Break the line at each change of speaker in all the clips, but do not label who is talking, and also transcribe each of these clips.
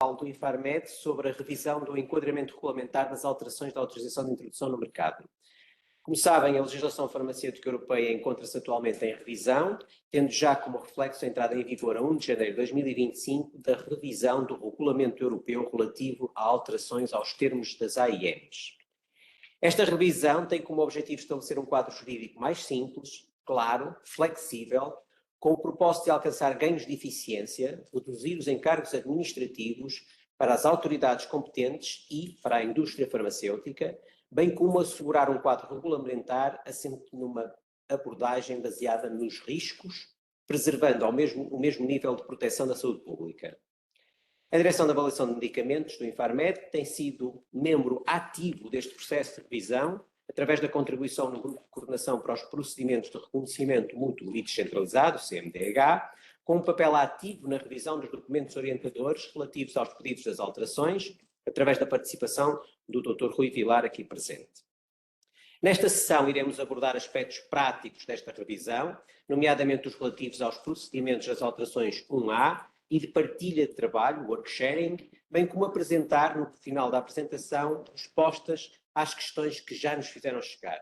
do Infarmed sobre a revisão do enquadramento regulamentar das alterações da autorização de introdução no mercado. Como sabem, a legislação farmacêutica europeia encontra-se atualmente em revisão, tendo já como reflexo a entrada em vigor a 1 de janeiro de 2025 da revisão do Regulamento Europeu relativo a alterações aos termos das AIMs. Esta revisão tem como objetivo estabelecer um quadro jurídico mais simples, claro, flexível, com o propósito de alcançar ganhos de eficiência, reduzir os encargos administrativos para as autoridades competentes e para a indústria farmacêutica, bem como assegurar um quadro regulamentar assente numa abordagem baseada nos riscos, preservando o mesmo nível de proteção da saúde pública. A Direção de Avaliação de Medicamentos do Infarmed tem sido membro ativo deste processo de revisão, através da contribuição no Grupo de Coordenação para os Procedimentos de Reconhecimento Mútuo e Descentralizado, CMDH, com um papel ativo na revisão dos documentos orientadores relativos aos pedidos das alterações, através da participação do Dr. Rui Vilar, aqui presente. Nesta sessão iremos abordar aspectos práticos desta revisão, nomeadamente os relativos aos procedimentos das alterações 1A e de partilha de trabalho, work sharing, bem como apresentar, no final da apresentação, respostas às questões que já nos fizeram chegar.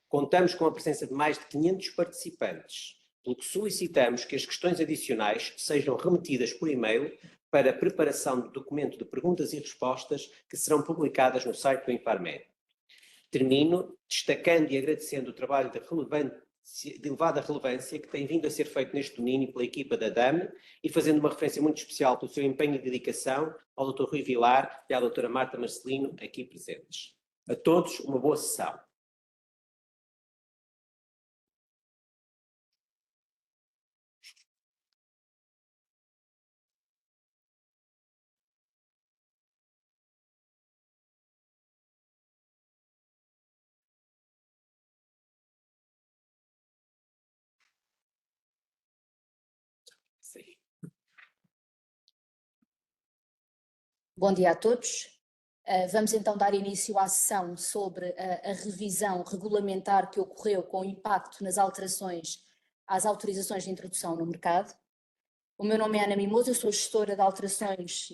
Contamos com a presença de mais de 500 participantes, pelo que solicitamos que as questões adicionais sejam remetidas por e-mail para a preparação do documento de perguntas e respostas que serão publicadas no site do Infarmed. Termino destacando e agradecendo o trabalho de elevada relevância que tem vindo a ser feito neste domínio pela equipa da DAM e fazendo uma referência muito especial pelo seu empenho e dedicação ao Dr. Rui Vilar e à Dra. Marta Marcelino, aqui presentes. A todos, uma boa sessão.
Bom dia a todos. Vamos então dar início à sessão sobre a revisão regulamentar que ocorreu com impacto nas alterações às autorizações de introdução no mercado. O meu nome é Ana Mimoso, eu sou gestora de alterações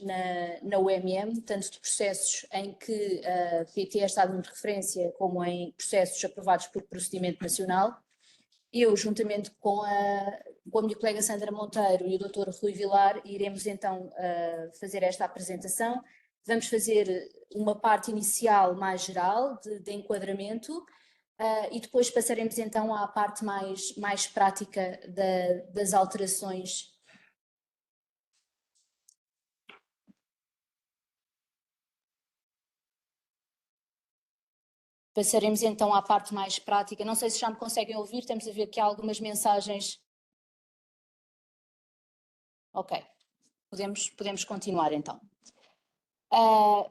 na UMM, tanto de processos em que a PT é estado de referência, como em processos aprovados por procedimento nacional. Eu, juntamente com a minha colega Sandra Monteiro e o Dr. Rui Vilar, iremos então fazer esta apresentação. Vamos fazer uma parte inicial mais geral de enquadramento e depois passaremos então à parte mais prática das alterações. Passaremos então à parte mais prática. Não sei se já me conseguem ouvir, estamos a ver aqui algumas mensagens. Ok, podemos continuar então.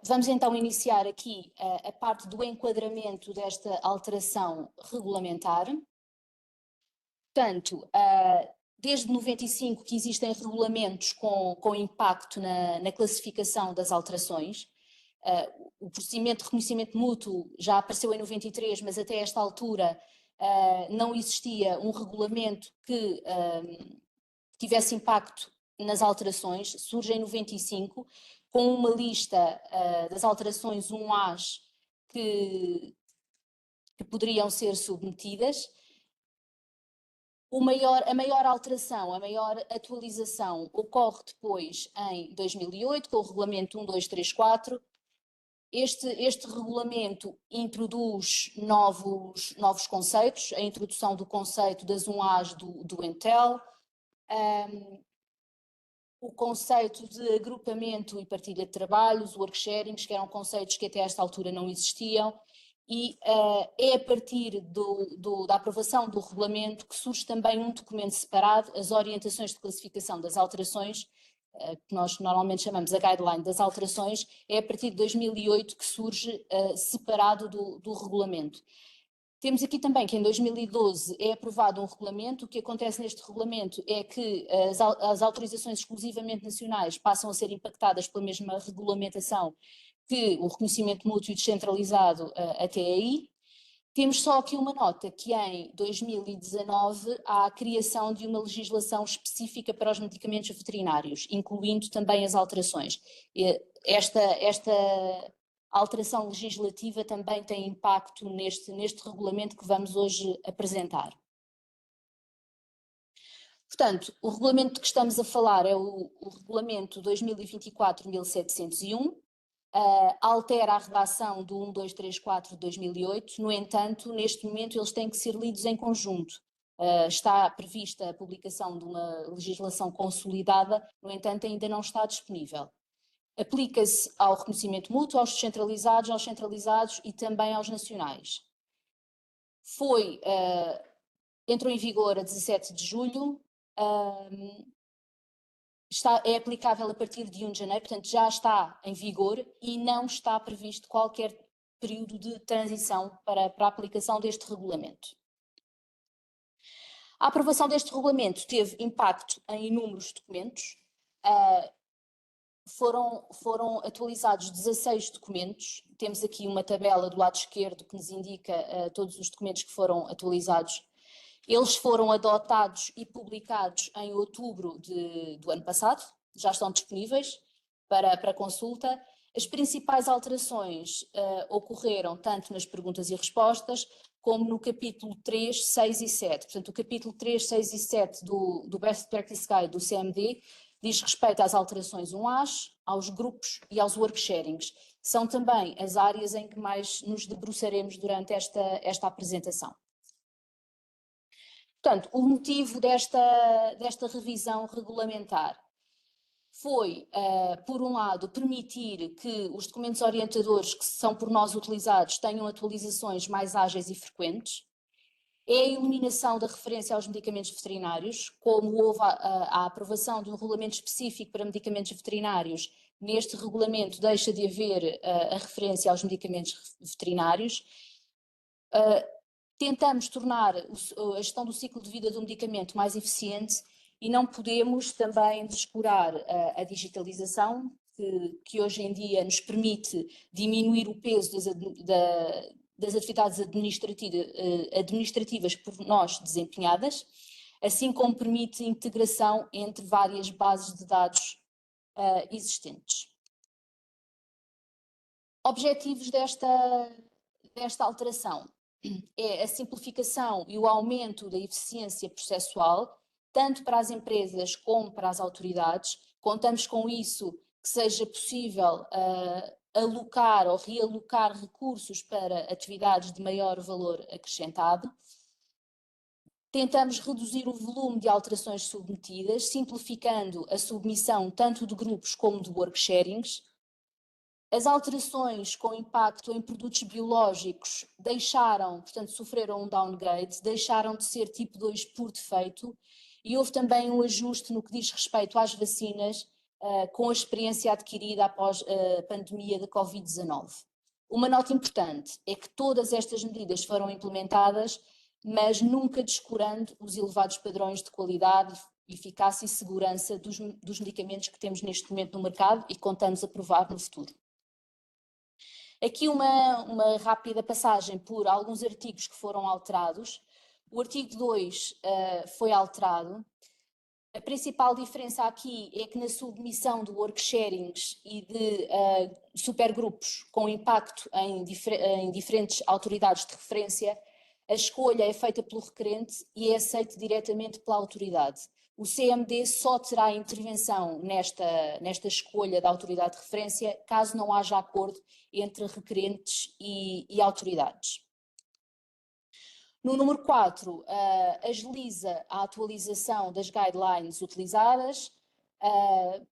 Vamos então iniciar aqui a parte do enquadramento desta alteração regulamentar. Portanto, desde 95 que existem regulamentos com impacto na classificação das alterações. O procedimento de reconhecimento mútuo já apareceu em 93, mas até esta altura não existia um regulamento que tivesse impacto nas alterações. Surge em 95 com uma lista das alterações 1As que poderiam ser submetidas. A maior alteração, a maior atualização ocorre depois em 2008 com o regulamento 1234. Este regulamento introduz novos conceitos, a introdução do conceito das 1As do Entel, o conceito de agrupamento e partilha de trabalhos, work sharings, que eram conceitos que até esta altura não existiam, e é a partir da aprovação do regulamento que surge também um documento separado, as orientações de classificação das alterações, que nós normalmente chamamos a guideline das alterações, é a partir de 2008 que surge separado do regulamento. Temos aqui também que em 2012 é aprovado um regulamento. O que acontece neste regulamento é que as autorizações exclusivamente nacionais passam a ser impactadas pela mesma regulamentação que o reconhecimento mútuo e descentralizado até aí. Temos só aqui uma nota, que em 2019 há a criação de uma legislação específica para os medicamentos veterinários, incluindo também as alterações. Esta alteração legislativa também tem impacto neste regulamento que vamos hoje apresentar. Portanto, o regulamento de que estamos a falar é o Regulamento 2024-1701, altera a redação do 1234 de 2008, no entanto, neste momento eles têm que ser lidos em conjunto. Está prevista a publicação de uma legislação consolidada, no entanto ainda não está disponível. Aplica-se ao reconhecimento mútuo, aos centralizados e também aos nacionais. Entrou em vigor a 17 de julho, é aplicável a partir de 1 de janeiro, portanto já está em vigor e não está previsto qualquer período de transição para a aplicação deste regulamento. A aprovação deste regulamento teve impacto em inúmeros documentos. Foram atualizados 16 documentos. Temos aqui uma tabela do lado esquerdo que nos indica todos os documentos que foram atualizados. Eles foram adotados e publicados em outubro do ano passado, já estão disponíveis para consulta. As principais alterações ocorreram tanto nas perguntas e respostas, como no capítulo 3, 6 e 7. Portanto, o capítulo 3, 6 e 7 do Best Practice Guide do CMD diz respeito às alterações 1As, aos grupos e aos worksharings. São também as áreas em que mais nos debruçaremos durante esta apresentação. Portanto, o motivo desta revisão regulamentar foi, por um lado, permitir que os documentos orientadores que são por nós utilizados tenham atualizações mais ágeis e frequentes. É a eliminação da referência aos medicamentos veterinários, como houve a aprovação de um regulamento específico para medicamentos veterinários, neste regulamento deixa de haver a referência aos medicamentos veterinários. Tentamos tornar a gestão do ciclo de vida do medicamento mais eficiente e não podemos também descurar a digitalização, que hoje em dia nos permite diminuir o peso das atividades administrativas por nós desempenhadas, assim como permite integração entre várias bases de dados existentes. Objetivos desta alteração é a simplificação e o aumento da eficiência processual, tanto para as empresas como para as autoridades. Contamos com isso, que seja possível alocar ou realocar recursos para atividades de maior valor acrescentado. Tentamos reduzir o volume de alterações submetidas, simplificando a submissão tanto de grupos como de worksharings. As alterações com impacto em produtos biológicos sofreram um downgrade, deixaram de ser tipo 2 por defeito, e houve também um ajuste no que diz respeito às vacinas, com a experiência adquirida após a pandemia da Covid-19. Uma nota importante é que todas estas medidas foram implementadas, mas nunca descurando os elevados padrões de qualidade, eficácia e segurança dos medicamentos que temos neste momento no mercado e contamos aprovar no futuro. Aqui uma rápida passagem por alguns artigos que foram alterados. O artigo 2 foi alterado. A principal diferença aqui é que na submissão de worksharings e de supergrupos com impacto em diferentes autoridades de referência, a escolha é feita pelo requerente e é aceita diretamente pela autoridade. O CMD só terá intervenção nesta escolha da autoridade de referência caso não haja acordo entre requerentes e autoridades. No número 4, agiliza a atualização das guidelines utilizadas,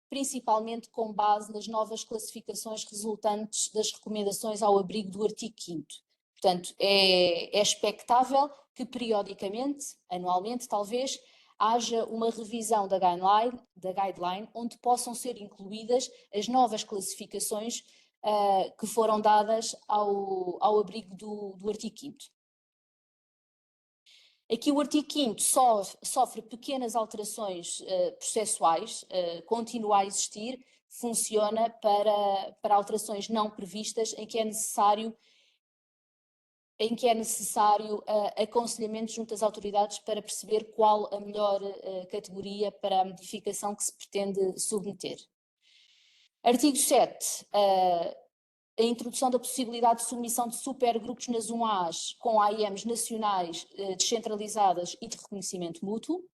principalmente com base nas novas classificações resultantes das recomendações ao abrigo do artigo 5º. Portanto, é expectável que periodicamente, anualmente talvez, haja uma revisão da guideline onde possam ser incluídas as novas classificações que foram dadas ao abrigo do artigo 5º. Aqui o artigo 5º sofre pequenas alterações processuais, continua a existir, funciona para alterações não previstas em que é necessário em que é necessário aconselhamento junto às autoridades para perceber qual a melhor categoria para a modificação que se pretende submeter. Artigo 7. A introdução da possibilidade de submissão de supergrupos nas 1As com AIMs nacionais descentralizadas e de reconhecimento mútuo.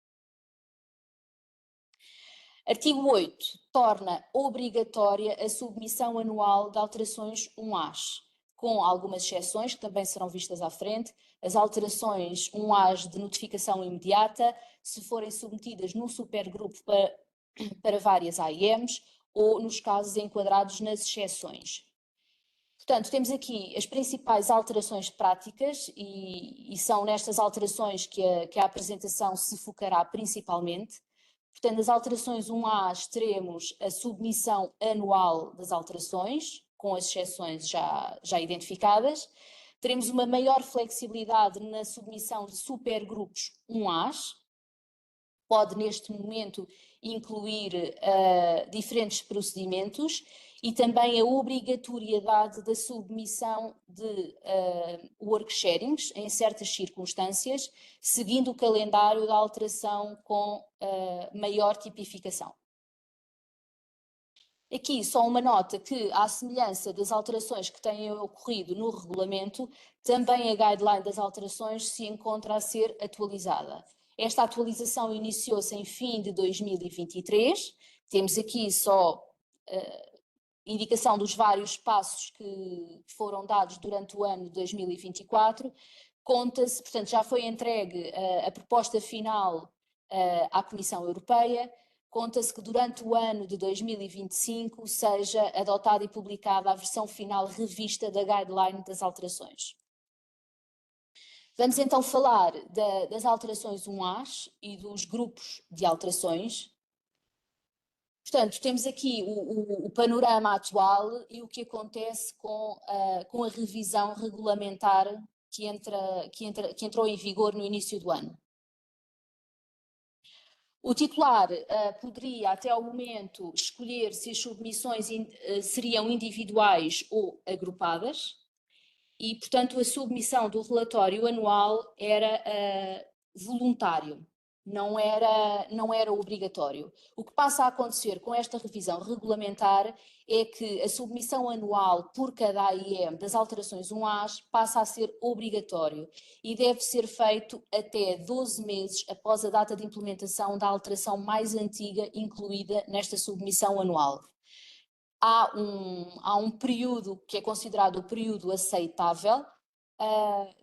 Artigo 8. Torna obrigatória a submissão anual de alterações 1As, com algumas exceções que também serão vistas à frente. As alterações 1As de notificação imediata, se forem submetidas num supergrupo para várias AIMs ou nos casos enquadrados nas exceções. Portanto, temos aqui as principais alterações práticas e são nestas alterações que a apresentação se focará principalmente. Portanto, nas alterações 1As teremos a submissão anual das alterações, com as exceções já identificadas. Teremos uma maior flexibilidade na submissão de supergrupos 1As. Pode, neste momento, incluir diferentes procedimentos e também a obrigatoriedade da submissão de worksharings em certas circunstâncias, seguindo o calendário da alteração com maior tipificação. Aqui só uma nota que, à semelhança das alterações que têm ocorrido no regulamento, também a guideline das alterações se encontra a ser atualizada. Esta atualização iniciou-se em fim de 2023, temos aqui só indicação dos vários passos que foram dados durante o ano de 2024, conta-se, portanto já foi entregue a proposta final à Comissão Europeia, conta-se que durante o ano de 2025 seja adotada e publicada a versão final revista da guideline das alterações. Vamos então falar das alterações 1As e dos grupos de alterações. Portanto, temos aqui o panorama atual e o que acontece com a revisão regulamentar que entrou em vigor no início do ano. O titular poderia, até ao momento, escolher se as submissões seriam individuais ou agrupadas e, portanto, a submissão do relatório anual era voluntário, não era obrigatório. O que passa a acontecer com esta revisão regulamentar é que a submissão anual por cada AIM das alterações 1As passa a ser obrigatório e deve ser feito até 12 meses após a data de implementação da alteração mais antiga incluída nesta submissão anual. Há um período que é considerado o período aceitável,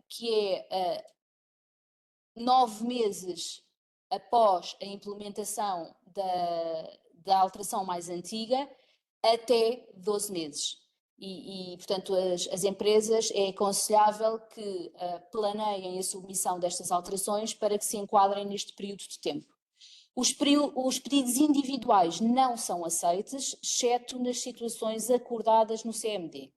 que é 9 meses após a implementação da alteração mais antiga, até 12 meses. Portanto, as empresas é aconselhável que planeiem a submissão destas alterações para que se enquadrem neste período de tempo. Os pedidos individuais não são aceitos, exceto nas situações acordadas no CMD.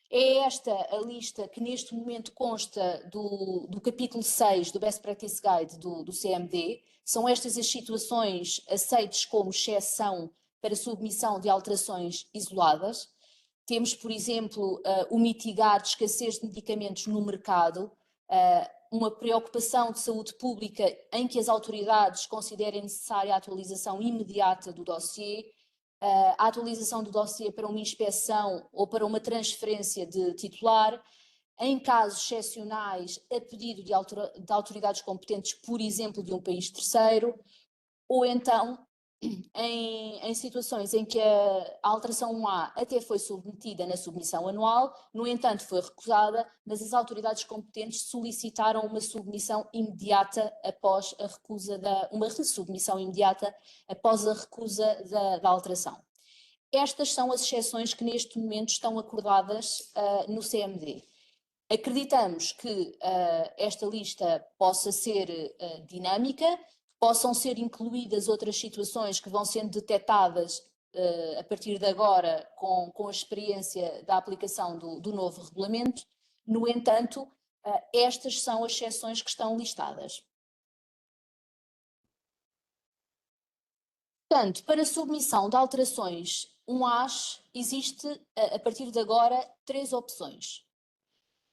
É esta a lista que neste momento consta do capítulo 6 do Best Practice Guide do CMD. São estas as situações aceitas como exceção para submissão de alterações isoladas. Temos, por exemplo, o mitigar de escassez de medicamentos no mercado, uma preocupação de saúde pública em que as autoridades considerem necessária a atualização imediata do dossiê, a atualização do dossiê para uma inspeção ou para uma transferência de titular, em casos excepcionais a pedido de autoridades competentes, por exemplo, de um país terceiro, ou então em situações em que a alteração 1A até foi submetida na submissão anual, no entanto foi recusada, mas as autoridades competentes solicitaram uma submissão imediata após a recusa uma resubmissão imediata após a recusa da alteração. Estas são as exceções que neste momento estão acordadas no CMD. Acreditamos que esta lista possa ser dinâmica, possam ser incluídas outras situações que vão sendo detectadas a partir de agora com a experiência da aplicação do novo regulamento. No entanto, estas são as exceções que estão listadas. Portanto, para submissão de alterações 1As, existe, a partir de agora, 3 opções.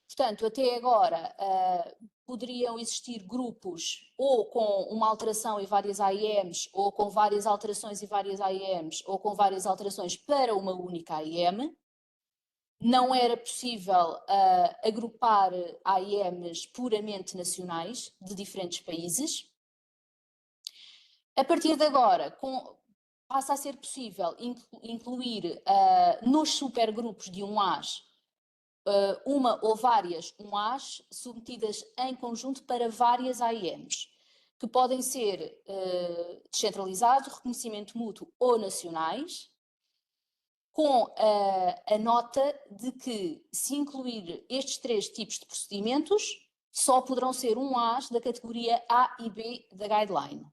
Portanto, até agora poderiam existir grupos ou com uma alteração e várias AIMs, ou com várias alterações e várias AIMs, ou com várias alterações para uma única AIM. Não era possível agrupar AIMs puramente nacionais de diferentes países. A partir de agora, passa a ser possível incluir nos supergrupos de 1As uma ou várias 1As submetidas em conjunto para várias AIMs, que podem ser descentralizados, reconhecimento mútuo ou nacionais, com a nota de que, se incluir estes 3 tipos de procedimentos, só poderão ser 1As da categoria A e B da Guideline.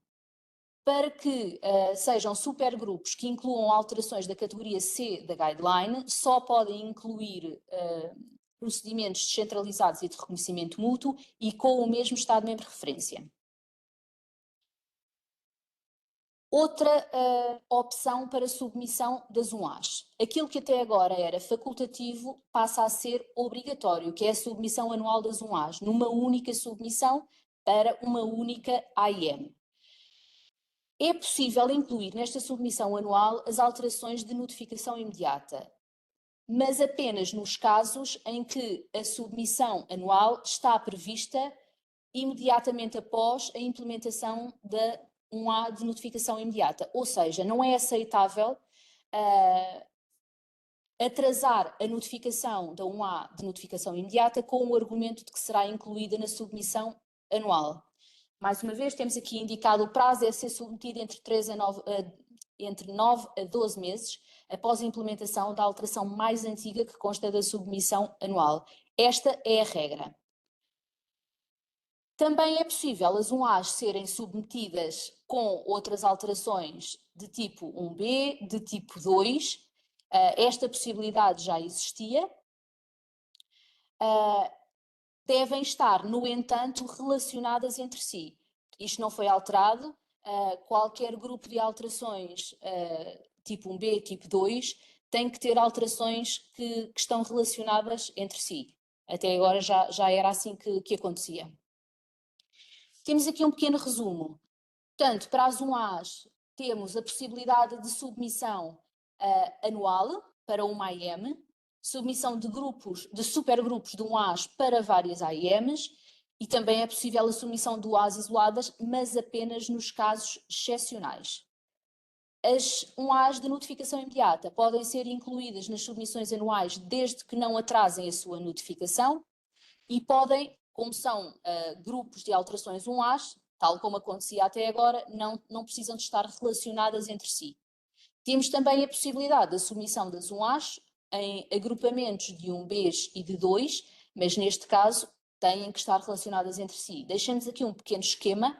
Para que sejam supergrupos que incluam alterações da categoria C da Guideline, só podem incluir procedimentos descentralizados e de reconhecimento mútuo e com o mesmo Estado-membro de referência. Outra opção para submissão das 1As. Aquilo que até agora era facultativo passa a ser obrigatório, que é a submissão anual das 1As, numa única submissão para uma única AIM. É possível incluir nesta submissão anual as alterações de notificação imediata, mas apenas nos casos em que a submissão anual está prevista imediatamente após a implementação da 1A de notificação imediata. Ou seja, não é aceitável atrasar a notificação da 1A de notificação imediata com o argumento de que será incluída na submissão anual. Mais uma vez, temos aqui indicado o prazo é ser submetido entre 9 a 12 meses após a implementação da alteração mais antiga que consta da submissão anual. Esta é a regra. Também é possível as 1As serem submetidas com outras alterações de tipo 1B, de tipo 2. Esta possibilidade já existia. Devem estar, no entanto, relacionadas entre si. Isto não foi alterado. Qualquer grupo de alterações tipo 1B, tipo 2, tem que ter alterações que estão relacionadas entre si. Até agora já era assim que acontecia. Temos aqui um pequeno resumo. Portanto, para as 1As, temos a possibilidade de submissão anual para uma AIM, submissão de supergrupos de 1As para várias AIMs, e também é possível a submissão de 1As isoladas, mas apenas nos casos excepcionais. As 1As de notificação imediata podem ser incluídas nas submissões anuais desde que não atrasem a sua notificação e podem, como são grupos de alterações 1As, tal como acontecia até agora, não precisam de estar relacionadas entre si. Temos também a possibilidade da submissão das 1As em agrupamentos de 1Bs e de 2, mas neste caso têm que estar relacionadas entre si. Deixamos aqui um pequeno esquema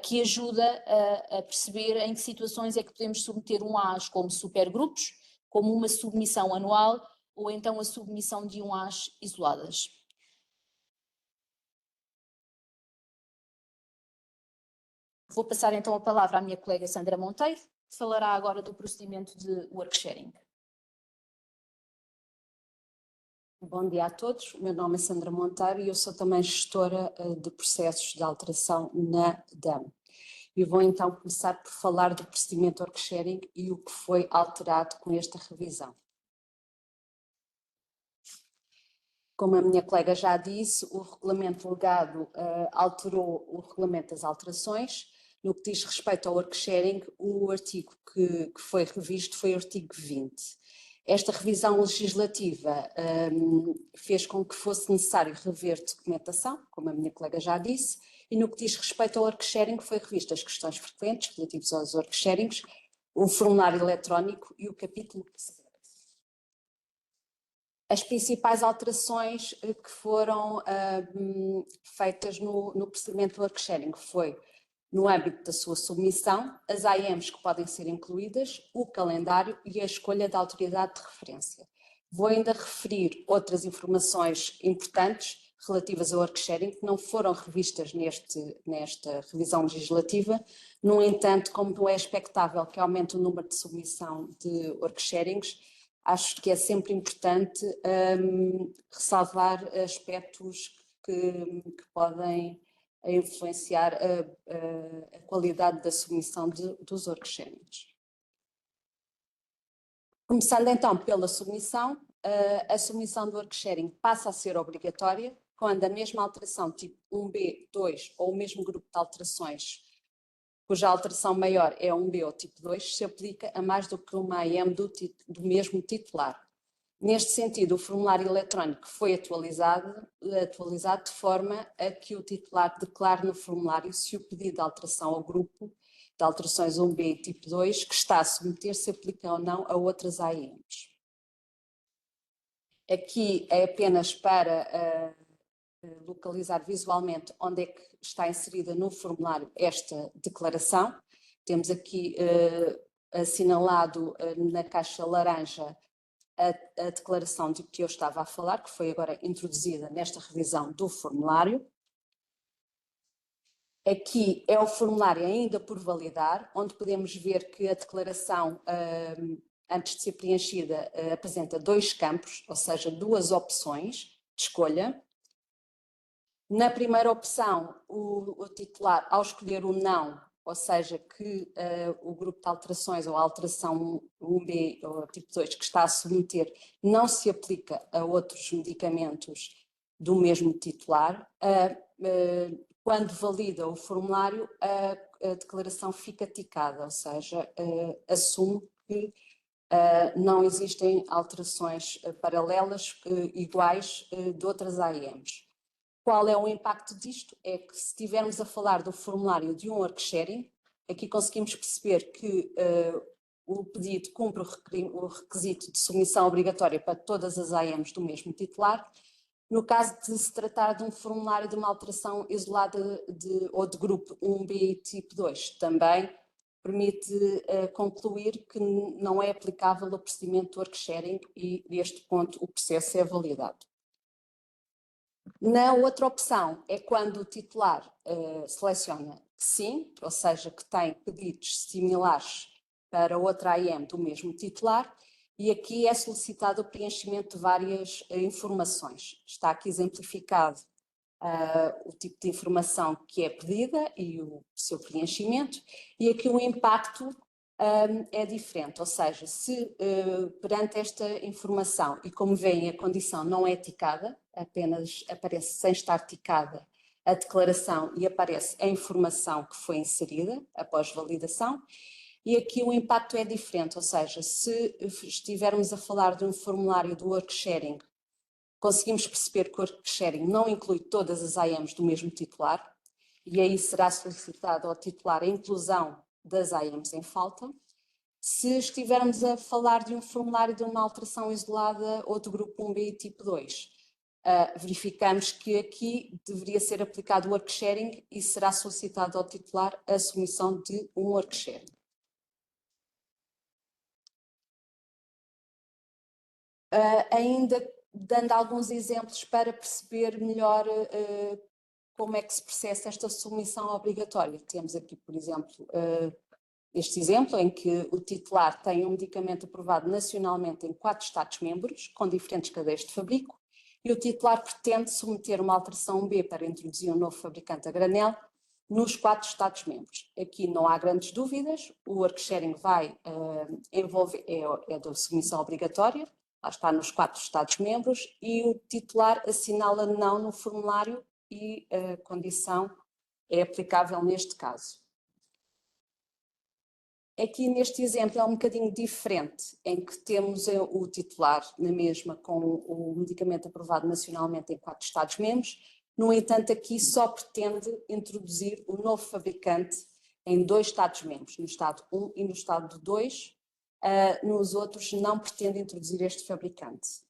que ajuda a perceber em que situações é que podemos submeter 1As como supergrupos, como uma submissão anual ou então a submissão de 1As isoladas. Vou passar então a palavra à minha colega Sandra Monteiro, que falará agora do procedimento de worksharing.
Bom dia a todos, o meu nome é Sandra Monteiro e eu sou também gestora de processos de alteração na DAM. E vou então começar por falar do procedimento worksharing e o que foi alterado com esta revisão. Como a minha colega já disse, o regulamento legado alterou o regulamento das alterações. No que diz respeito ao worksharing, o artigo que foi revisto foi o artigo 20. Esta revisão legislativa fez com que fosse necessário rever documentação, como a minha colega já disse, e no que diz respeito ao worksharing foi revisto as questões frequentes relativas aos worksharings, o formulário eletrónico e o capítulo que se trata. As principais alterações que foram feitas no procedimento de worksharing foi, no âmbito da sua submissão, as AIMs que podem ser incluídas, o calendário e a escolha da autoridade de referência. Vou ainda referir outras informações importantes relativas ao worksharing que não foram revistas nesta revisão legislativa. No entanto, como é expectável que aumente o número de submissão de worksharings, acho que é sempre importante ressalvar aspectos que podem influenciar a qualidade da submissão dos worksharings. Começando então pela submissão, a submissão do worksharing passa a ser obrigatória quando a mesma alteração tipo 1B, 2 ou o mesmo grupo de alterações, cuja alteração maior é 1B ou tipo 2, se aplica a mais do que uma AM do mesmo titular. Neste sentido, o formulário eletrónico foi atualizado de forma a que o titular declare no formulário se o pedido de alteração ao grupo de alterações 1B e tipo 2 que está a submeter se aplica ou não a outras AMs. Aqui é apenas para localizar visualmente onde é que está inserida no formulário esta declaração. Temos aqui assinalado na caixa laranja a declaração de que eu estava a falar, que foi agora introduzida nesta revisão do formulário. Aqui é o formulário ainda por validar, onde podemos ver que a declaração, antes de ser preenchida, apresenta 2 campos, ou seja, 2 opções de escolha. Na primeira opção, o titular, ao escolher o não, ou seja, que o grupo de alterações ou a alteração 1B ou tipo 2 que está a submeter não se aplica a outros medicamentos do mesmo titular, quando valida o formulário, a declaração fica ticada, ou seja, assume que não existem alterações paralelas iguais de outras AMs. Qual é o impacto disto? É que se estivermos a falar do formulário de um worksharing, aqui conseguimos perceber que o pedido cumpre o requisito de submissão obrigatória para todas as AMs do mesmo titular. No caso de se tratar de um formulário de uma alteração isolada ou de grupo 1B e tipo 2, também permite concluir que não é aplicável o procedimento de worksharing e, neste ponto, o processo é validado. Na outra opção é quando o titular seleciona que sim, ou seja, que tem pedidos similares para outra AM do mesmo titular, e aqui é solicitado o preenchimento de várias informações. Está aqui exemplificado o tipo de informação que é pedida e o seu preenchimento, e aqui o impacto é diferente, ou seja, se perante esta informação, e como veem a condição não é ticada, apenas aparece sem estar ticada a declaração e aparece a informação que foi inserida após validação, e aqui o impacto é diferente, ou seja, se estivermos a falar de um formulário do worksharing, conseguimos perceber que o worksharing não inclui todas as AMs do mesmo titular, e aí será solicitado ao titular a inclusão das AMs em falta. Se estivermos a falar de um formulário de uma alteração isolada ou do grupo 1B e tipo 2, verificamos que aqui deveria ser aplicado o worksharing e será solicitado ao titular a submissão de um worksharing. Ainda dando alguns exemplos para perceber melhor como é que se processa esta submissão obrigatória. Temos aqui, por exemplo, este exemplo em que o titular tem um medicamento aprovado nacionalmente em 4 Estados-membros, com diferentes cadeias de fabrico, e o titular pretende submeter uma alteração B para introduzir um novo fabricante a granel nos 4 Estados-membros. Aqui não há grandes dúvidas, o worksharing vai envolver, é da submissão obrigatória, lá está nos 4 Estados-membros, e o titular assinala não no formulário e a condição é aplicável neste caso. Aqui neste exemplo é um bocadinho diferente, em que temos o titular na mesma com o medicamento aprovado nacionalmente em 4 Estados-membros, no entanto aqui só pretende introduzir o novo fabricante em 2 Estados-membros, no Estado 1 e no Estado 2, nos outros não pretende introduzir este fabricante.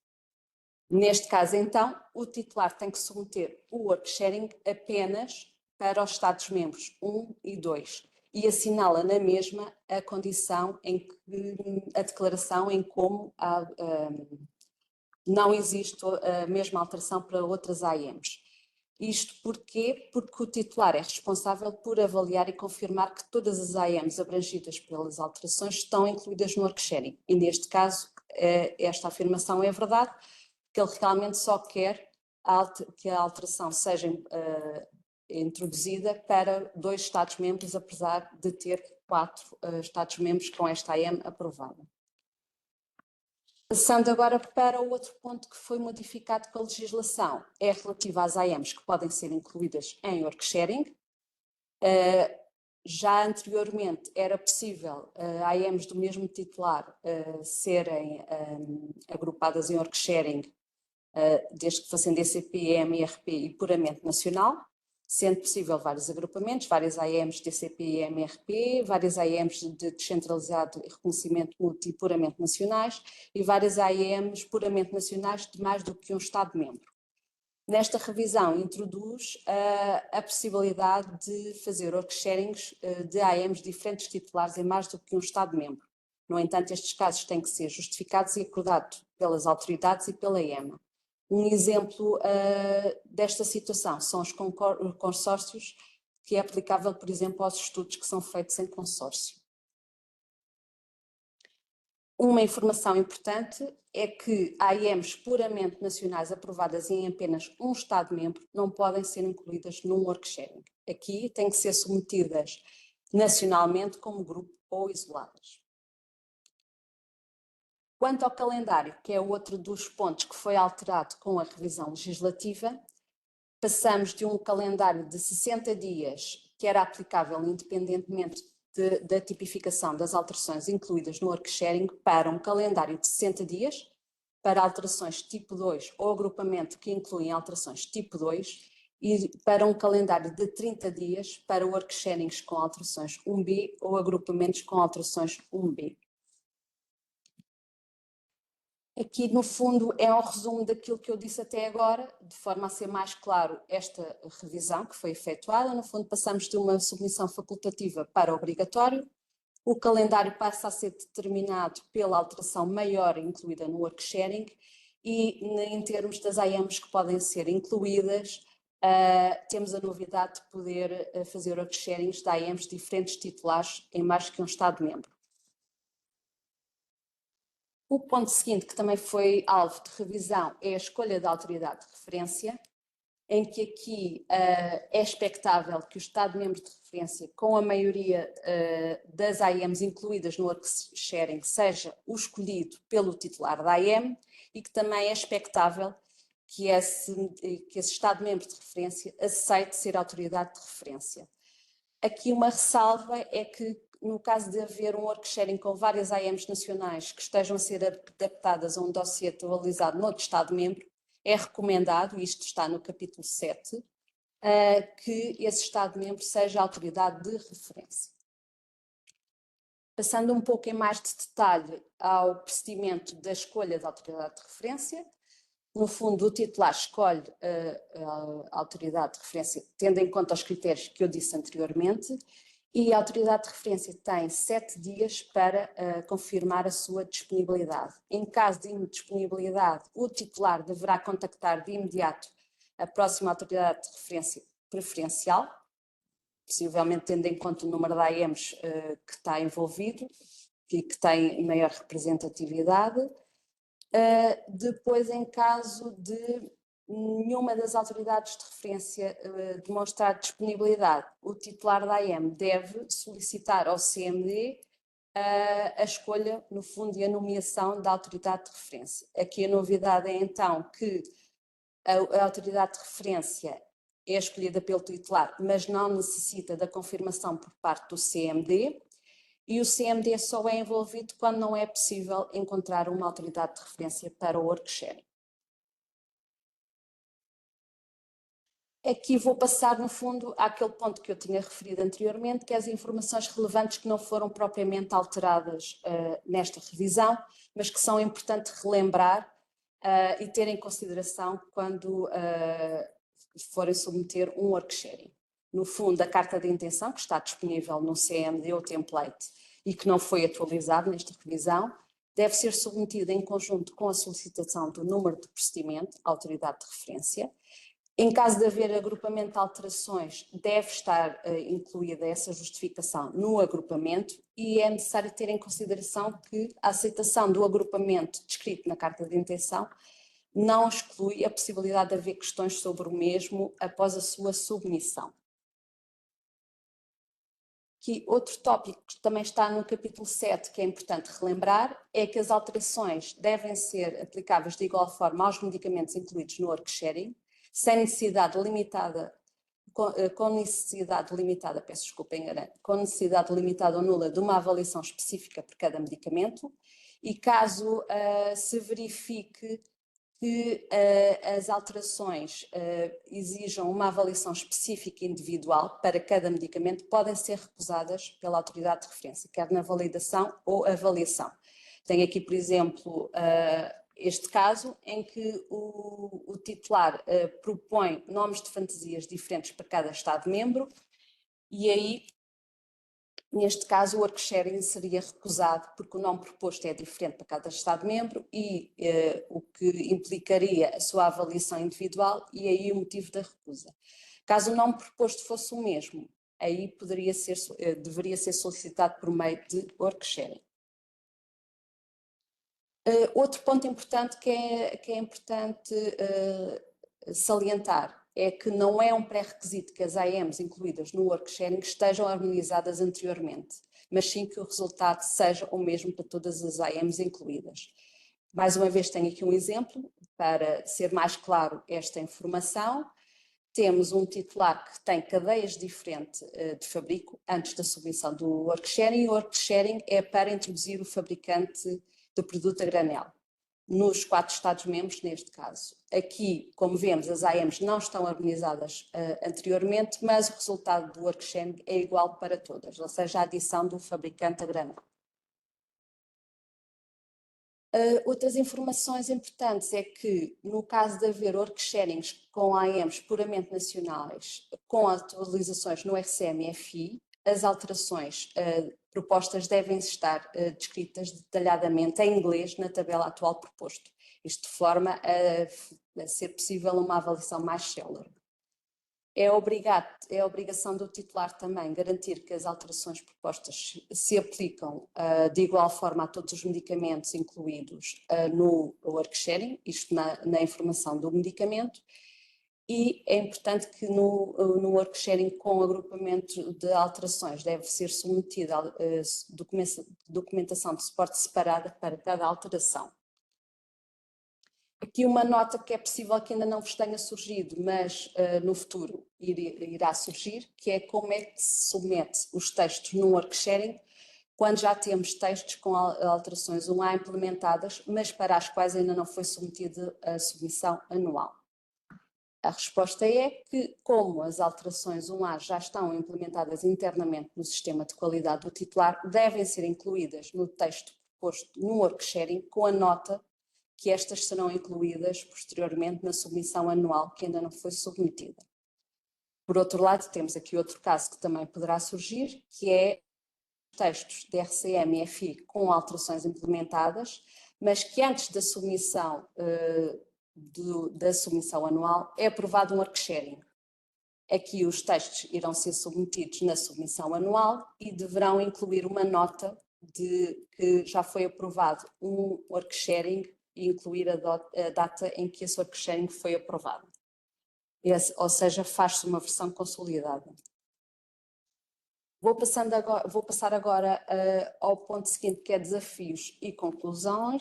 Neste caso então, o titular tem que submeter o worksharing apenas para os Estados-membros 1 e 2, e assinala na mesma a condição em que a declaração em como não existe a mesma alteração para outras AMs. Isto porquê? Porque o titular é responsável por avaliar e confirmar que todas as AMs abrangidas pelas alterações estão incluídas no worksharing, e neste caso esta afirmação é verdade, que ele realmente só quer que a alteração seja introduzida para 2 Estados-membros, apesar de ter 4 Estados-membros com esta AM aprovada. Passando agora para o outro ponto que foi modificado com a legislação, é relativo às AMs que podem ser incluídas em work sharing. Já anteriormente era possível AMs do mesmo titular serem agrupadas em work sharing, desde que fossem DCP, MRP e puramente nacional, sendo possível vários agrupamentos, várias AMs DCP e MRP, várias AMs de descentralizado reconhecimento mútuo e puramente nacionais e várias AMs puramente nacionais de mais do que um Estado-membro. Nesta revisão introduz a possibilidade de fazer work sharings de AMs diferentes titulares em mais do que um Estado-membro. No entanto, estes casos têm que ser justificados e acordados pelas autoridades e pela EMA. Um exemplo desta situação são os consórcios, que é aplicável, por exemplo, aos estudos que são feitos em consórcio. Uma informação importante é que AMs puramente nacionais aprovadas em apenas um Estado-membro não podem ser incluídas num work sharing. Aqui têm que ser submetidas nacionalmente como grupo ou isoladas. Quanto ao calendário, que é outro dos pontos que foi alterado com a revisão legislativa, passamos de um calendário de 60 dias, que era aplicável independentemente da tipificação das alterações incluídas no work sharing, para um calendário de 60 dias, para alterações tipo 2 ou agrupamento que incluem alterações tipo 2, e para um calendário de 30 dias para work sharings com alterações 1B ou agrupamentos com alterações 1B. Aqui, no fundo, é um resumo daquilo que eu disse até agora, de forma a ser mais claro esta revisão que foi efetuada. No fundo, passamos de uma submissão facultativa para obrigatório. O calendário passa a ser determinado pela alteração maior incluída no work sharing e, em termos das AMs que podem ser incluídas, temos a novidade de poder fazer work sharings de AMs de diferentes titulares em mais que um Estado-membro. O ponto seguinte, que também foi alvo de revisão, é a escolha da autoridade de referência, em que aqui é expectável que o Estado-membro de referência, com a maioria das AMs incluídas no work sharing, seja o escolhido pelo titular da AM e que também é expectável que esse Estado-membro de referência aceite ser autoridade de referência. Aqui uma ressalva é que, no caso de haver um work sharing com várias AMs nacionais que estejam a ser adaptadas a um dossiê atualizado noutro Estado-membro, é recomendado, e isto está no capítulo 7, que esse Estado-membro seja a autoridade de referência. Passando um pouco em mais de detalhe ao procedimento da escolha da autoridade de referência, no fundo o titular escolhe a autoridade de referência tendo em conta os critérios que eu disse anteriormente, e a autoridade de referência tem 7 dias para confirmar a sua disponibilidade. Em caso de indisponibilidade, o titular deverá contactar de imediato a próxima autoridade de referência preferencial, possivelmente tendo em conta o número de AMs que está envolvido e que tem maior representatividade. Depois, em caso de nenhuma das autoridades de referência demonstrar disponibilidade, o titular da AM deve solicitar ao CMD a escolha, no fundo, e a nomeação da autoridade de referência. Aqui a novidade é então que a autoridade de referência é escolhida pelo titular, mas não necessita da confirmação por parte do CMD, e o CMD só é envolvido quando não é possível encontrar uma autoridade de referência para o work sharing. Aqui vou passar, no fundo, àquele ponto que eu tinha referido anteriormente, que é as informações relevantes que não foram propriamente alteradas nesta revisão, mas que são importantes relembrar e ter em consideração quando forem submeter um work sharing. No fundo, a carta de intenção, que está disponível no CMD ou template e que não foi atualizado nesta revisão, deve ser submetida em conjunto com a solicitação do número de procedimento, autoridade de referência. Em caso de haver agrupamento de alterações, deve estar incluída essa justificação no agrupamento e é necessário ter em consideração que a aceitação do agrupamento descrito na carta de intenção não exclui a possibilidade de haver questões sobre o mesmo após a sua submissão. Aqui, outro tópico que também está no capítulo 7, que é importante relembrar, é que as alterações devem ser aplicáveis de igual forma aos medicamentos incluídos no work sharing, sem necessidade limitada, com necessidade limitada, peço desculpa, enganei, com necessidade limitada ou nula de uma avaliação específica por cada medicamento, e caso se verifique que as alterações exijam uma avaliação específica e individual para cada medicamento, podem ser recusadas pela autoridade de referência, quer na validação ou avaliação. Tenho aqui, por exemplo, este caso em que o titular propõe nomes de fantasias diferentes para cada Estado-membro e aí, neste caso, o work sharing seria recusado porque o nome proposto é diferente para cada Estado-membro e o que implicaria a sua avaliação individual e aí o motivo da recusa. Caso o nome proposto fosse o mesmo, aí deveria ser solicitado por meio de work sharing. Outro ponto importante que é importante salientar é que não é um pré-requisito que as AMs incluídas no work sharing estejam harmonizadas anteriormente, mas sim que o resultado seja o mesmo para todas as AMs incluídas. Mais uma vez tenho aqui um exemplo para ser mais claro esta informação. Temos um titular que tem cadeias diferentes de fabrico antes da submissão do work sharing. O work sharing é para introduzir o fabricante do produto a granel, nos 4 Estados-membros neste caso. Aqui, como vemos, as AMs não estão harmonizadas anteriormente, mas o resultado do work sharing é igual para todas, ou seja, a adição do fabricante a granel. Outras informações importantes é que, no caso de haver work sharings com AMs puramente nacionais, com atualizações no RCM e FI, as alterações propostas devem estar descritas detalhadamente em inglês na tabela atual proposto, isto de forma a ser possível uma avaliação mais célere. É obrigação do titular também garantir que as alterações propostas se aplicam de igual forma a todos os medicamentos incluídos no work sharing, isto na informação do medicamento, e é importante que no work sharing com agrupamento de alterações deve ser submetida a documentação de suporte separada para cada alteração. Aqui uma nota que é possível que ainda não vos tenha surgido, mas no futuro irá surgir, que é como é que se submete os textos no work sharing quando já temos textos com alterações 1A implementadas, mas para as quais ainda não foi submetida a submissão anual. A resposta é que, como as alterações 1A já estão implementadas internamente no sistema de qualidade do titular, devem ser incluídas no texto proposto no work sharing com a nota que estas serão incluídas posteriormente na submissão anual que ainda não foi submetida. Por outro lado, temos aqui outro caso que também poderá surgir, que é textos de RCM e FI com alterações implementadas, mas que antes da submissão, anual é aprovado um work sharing. Aqui os textos irão ser submetidos na submissão anual e deverão incluir uma nota de que já foi aprovado um work sharing e incluir a data em que esse work sharing foi aprovado. Ou seja, faz-se uma versão consolidada. Vou passar agora ao ponto seguinte, que é desafios e conclusão.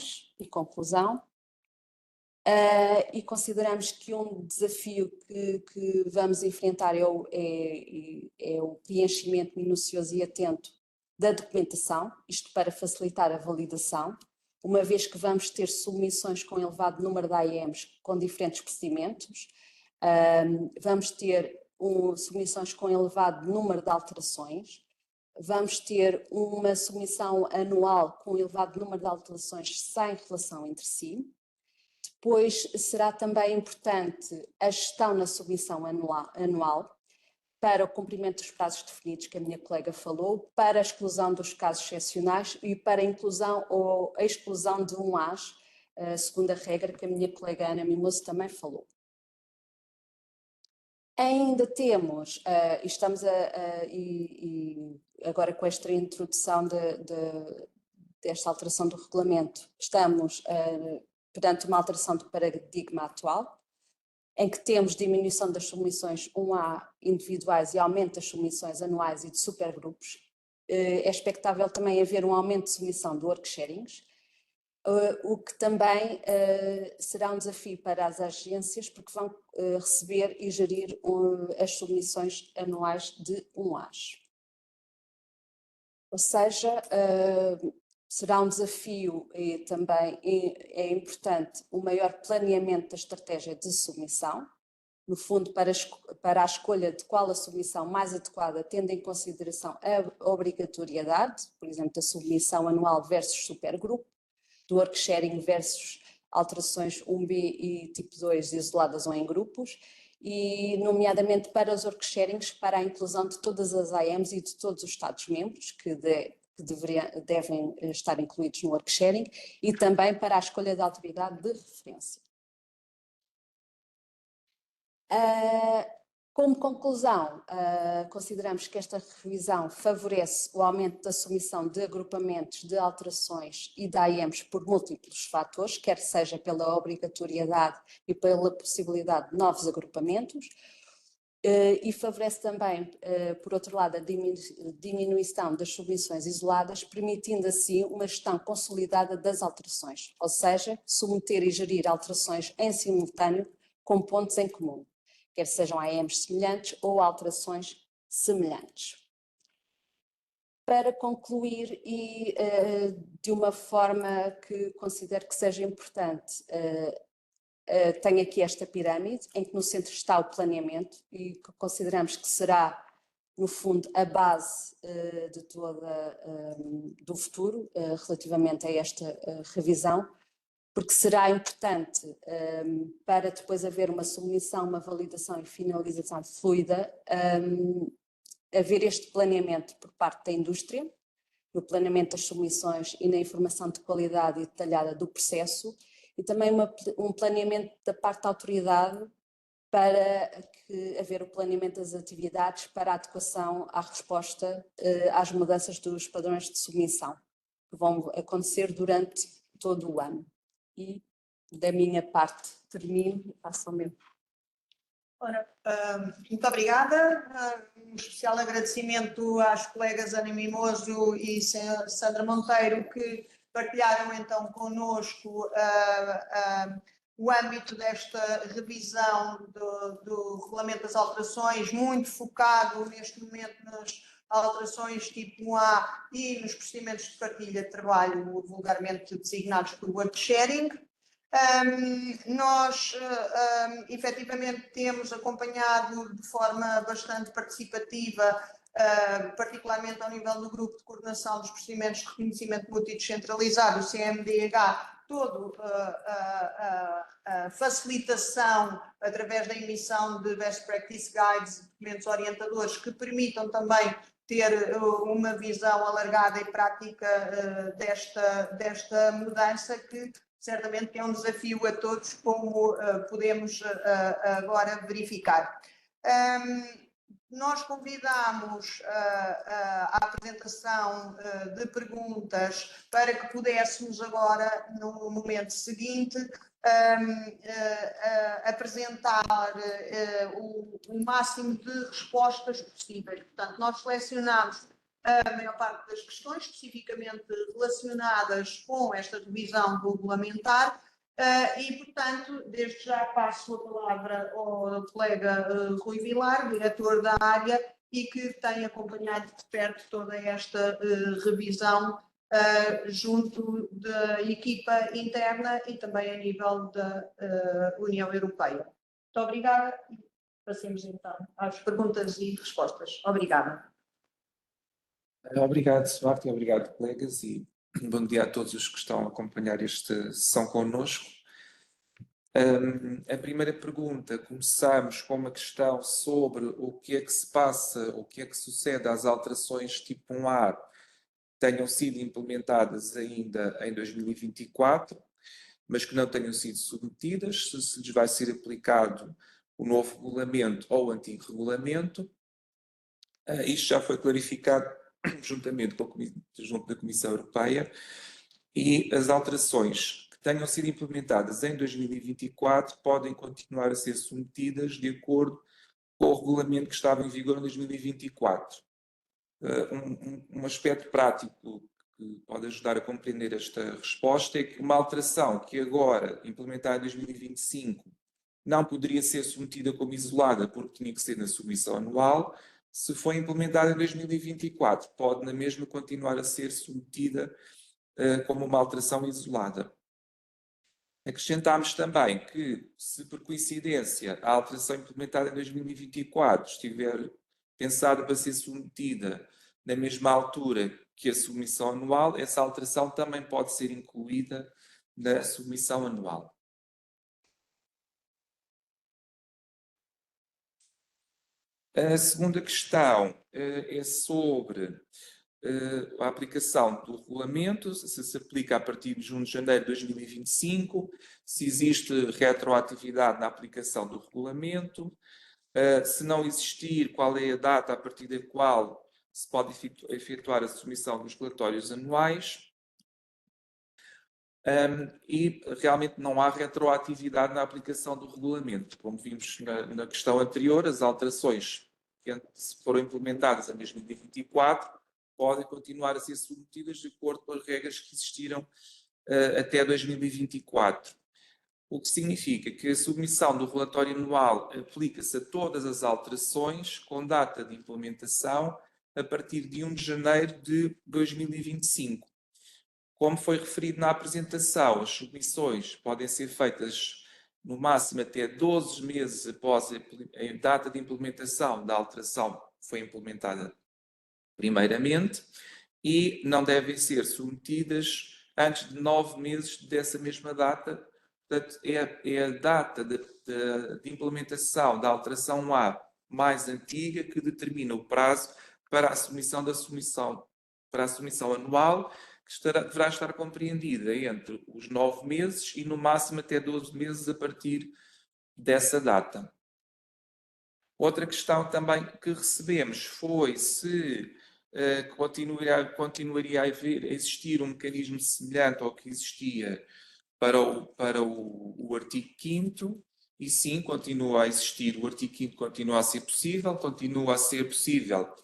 E consideramos que um desafio que vamos enfrentar é o preenchimento minucioso e atento da documentação, isto para facilitar a validação, uma vez que vamos ter submissões com elevado número de AIMs com diferentes procedimentos, vamos ter submissões com elevado número de alterações, vamos ter uma submissão anual com elevado número de alterações sem relação entre si. Depois será também importante a gestão na submissão anual para o cumprimento dos prazos definidos que a minha colega falou, para a exclusão dos casos excepcionais e para a inclusão ou a exclusão de 1As, segundo a regra que a minha colega Ana Mimoso também falou. Ainda temos, e estamos agora com esta introdução desta alteração do regulamento, estamos perante uma alteração do paradigma atual, em que temos diminuição das submissões 1A individuais e aumento das submissões anuais e de supergrupos. É expectável também haver um aumento de submissão de work sharings, o que também será um desafio para as agências, porque vão receber e gerir as submissões anuais de 1As. Ou seja, será um desafio e também é importante o maior planeamento da estratégia de submissão, no fundo para a escolha de qual a submissão mais adequada, tendo em consideração a obrigatoriedade, por exemplo, da submissão anual versus supergrupo, do work sharing versus alterações 1B e tipo 2 isoladas ou em grupos, e nomeadamente para os work sharings, para a inclusão de todas as AMs e de todos os Estados-membros que devem estar incluídos no work sharing, e também para a escolha da autoridade de referência. Como conclusão, consideramos que esta revisão favorece o aumento da submissão de agrupamentos, de alterações e de AMs por múltiplos fatores, quer seja pela obrigatoriedade e pela possibilidade de novos agrupamentos, e favorece também, por outro lado, a diminuição das submissões isoladas, permitindo assim uma gestão consolidada das alterações, ou seja, submeter e gerir alterações em simultâneo com pontos em comum, quer sejam AMs semelhantes ou alterações semelhantes. Para concluir, e de uma forma que considero que seja importante, tenho aqui esta pirâmide, em que no centro está o planeamento, e que consideramos que será, no fundo, a base de do futuro, relativamente a esta revisão, porque será importante para depois haver uma submissão, uma validação e finalização fluida, haver este planeamento por parte da indústria, no planeamento das submissões e na informação de qualidade e detalhada do processo, e também um planeamento da parte da autoridade para haver o planeamento das atividades para a adequação à resposta às mudanças dos padrões de submissão, que vão acontecer durante todo o ano. E da minha parte termino e passo ao meu.
Ora, muito obrigada. Um especial agradecimento às colegas Ana Mimoso e Sandra Monteiro, que partilharam então connosco o âmbito desta revisão do Regulamento das Alterações, muito focado neste momento nas alterações tipo 1A e nos procedimentos de partilha de trabalho, vulgarmente designados por work sharing. Nós efetivamente temos acompanhado de forma bastante participativa, particularmente ao nível do Grupo de Coordenação dos Procedimentos de Reconhecimento Mútuo e Descentralizado, o CMDH, toda a facilitação através da emissão de Best Practice Guides, documentos orientadores que permitam também ter uma visão alargada e prática desta mudança, que certamente é um desafio a todos, como podemos agora verificar. Nós convidámos a apresentação de perguntas para que pudéssemos agora, no momento seguinte, apresentar o máximo de respostas possíveis. Portanto, nós selecionámos a maior parte das questões especificamente relacionadas com esta revisão regulamentar e, portanto, desde já passo a palavra ao colega Rui Vilar, diretor da área, e que tem acompanhado de perto toda esta revisão junto da equipa interna e também a nível da União Europeia. Muito obrigada e passemos então às perguntas e respostas. Obrigada.
Obrigado, Marta, e obrigado, colegas, e bom dia a todos os que estão a acompanhar esta sessão connosco. A primeira pergunta, começamos com uma questão sobre o que é que se passa, o que é que sucede às alterações tipo 1A tenham sido implementadas ainda em 2024, mas que não tenham sido submetidas, se lhes vai ser aplicado o novo regulamento ou o antigo regulamento. Isto já foi clarificado juntamente junto da Comissão Europeia, e as alterações que tenham sido implementadas em 2024 podem continuar a ser submetidas de acordo com o regulamento que estava em vigor em 2024. Um aspecto prático que pode ajudar a compreender esta resposta é que uma alteração que agora, implementada em 2025, não poderia ser submetida como isolada porque tinha que ser na submissão anual. Se foi implementada em 2024, pode na mesma continuar a ser submetida como uma alteração isolada. Acrescentámos também que, se por coincidência a alteração implementada em 2024 estiver pensada para ser submetida na mesma altura que a submissão anual, essa alteração também pode ser incluída na submissão anual. A segunda questão é sobre a aplicação do regulamento, se aplica a partir de 1 de janeiro de 2025, se existe retroatividade na aplicação do regulamento, se não existir, qual é a data a partir da qual se pode efetuar a submissão dos relatórios anuais. E realmente não há retroatividade na aplicação do regulamento. Como vimos na questão anterior, as alterações que foram implementadas em 2024 podem continuar a ser submetidas de acordo com as regras que existiram até 2024. O que significa que a submissão do relatório anual aplica-se a todas as alterações com data de implementação a partir de 1 de janeiro de 2025. Como foi referido na apresentação, as submissões podem ser feitas no máximo até 12 meses após a data de implementação da alteração que foi implementada primeiramente, e não devem ser submetidas antes de 9 meses dessa mesma data. Portanto, é a data de implementação da alteração A mais antiga que determina o prazo para a submissão para a submissão anual, que deverá estar compreendida entre os 9 meses e no máximo até 12 meses a partir dessa data. Outra questão também que recebemos foi se continuaria a existir um mecanismo semelhante ao que existia para o artigo 5º, e sim, continua a existir, o artigo 5º continua a ser possível,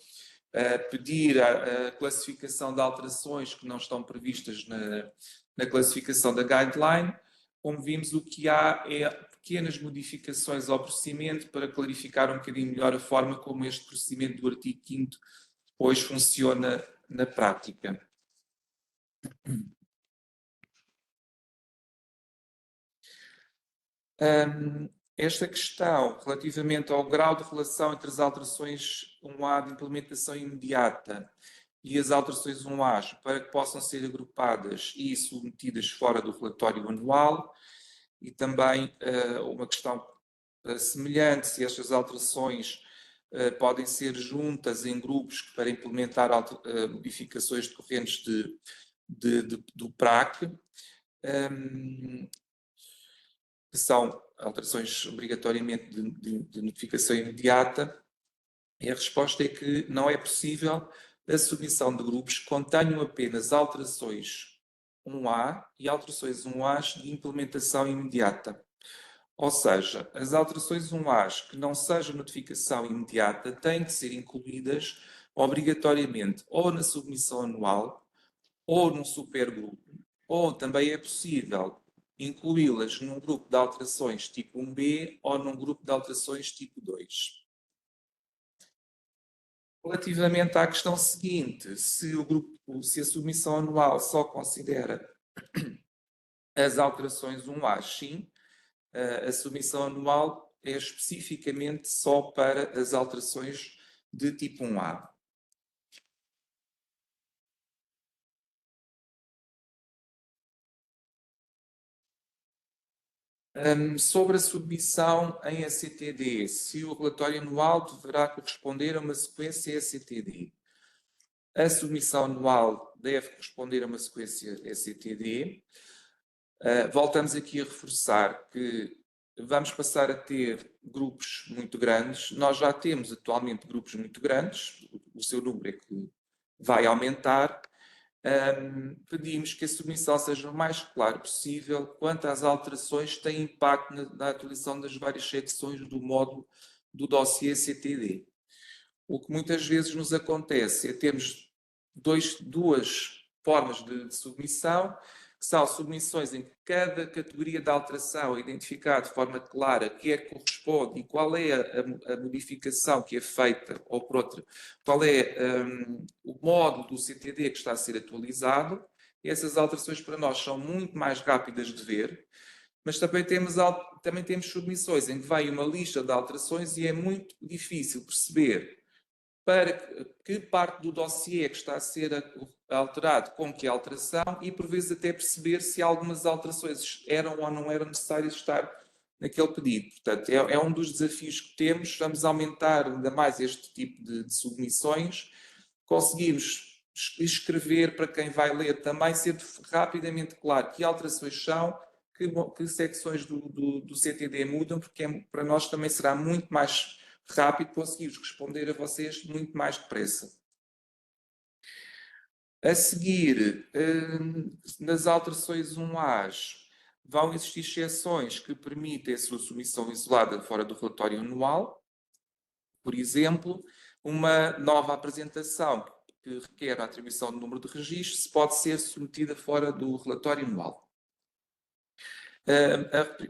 pedir a classificação de alterações que não estão previstas na classificação da guideline. Como vimos, o que há é pequenas modificações ao procedimento para clarificar um bocadinho melhor a forma como este procedimento do artigo 5º depois funciona na prática. Esta questão, relativamente ao grau de relação entre as alterações 1A de implementação imediata e as alterações 1A para que possam ser agrupadas e submetidas fora do relatório anual, e também uma questão semelhante, se estas alterações podem ser juntas em grupos para implementar modificações decorrentes do PRAC, que são alterações obrigatoriamente de notificação imediata, e a resposta é que não é possível a submissão de grupos que contenham apenas alterações 1A e alterações 1A de implementação imediata. Ou seja, as alterações 1A que não sejam notificação imediata têm que ser incluídas obrigatoriamente ou na submissão anual ou num supergrupo, ou também é possível incluí-las num grupo de alterações tipo 1B ou num grupo de alterações tipo 2. Relativamente à questão seguinte, se a submissão anual só considera as alterações 1A, sim, a submissão anual é especificamente só para as alterações de tipo 1A. Sobre a submissão em ACTD, se o relatório anual deverá corresponder a uma sequência ACTD. A submissão anual deve corresponder a uma sequência ACTD. Voltamos aqui a reforçar que vamos passar a ter grupos muito grandes. Nós já temos atualmente grupos muito grandes, o seu número é que vai aumentar. Pedimos que a submissão seja o mais claro possível quanto às alterações que têm impacto na atualização das várias secções do módulo do dossiê CTD. O que muitas vezes nos acontece é termos duas formas de submissão, que são submissões em que cada categoria de alteração é identificada de forma clara que é que corresponde e qual é a modificação que é feita, ou por outra, qual é o módulo do CTD que está a ser atualizado. E essas alterações para nós são muito mais rápidas de ver, mas também temos submissões em que vai uma lista de alterações e é muito difícil perceber para que parte do dossiê que está a ser alterado, com que alteração, e por vezes até perceber se algumas alterações eram ou não eram necessárias estar naquele pedido. Portanto, é um dos desafios que temos. Vamos aumentar ainda mais este tipo de submissões, conseguimos escrever para quem vai ler também, ser rapidamente claro que alterações são, que secções do CTD mudam, porque para nós também será muito mais rápido conseguimos responder a vocês muito mais depressa. A seguir, nas alterações 1As, vão existir exceções que permitem a sua submissão isolada fora do relatório anual. Por exemplo, uma nova apresentação que requer a atribuição de número de registro pode ser submetida fora do relatório anual.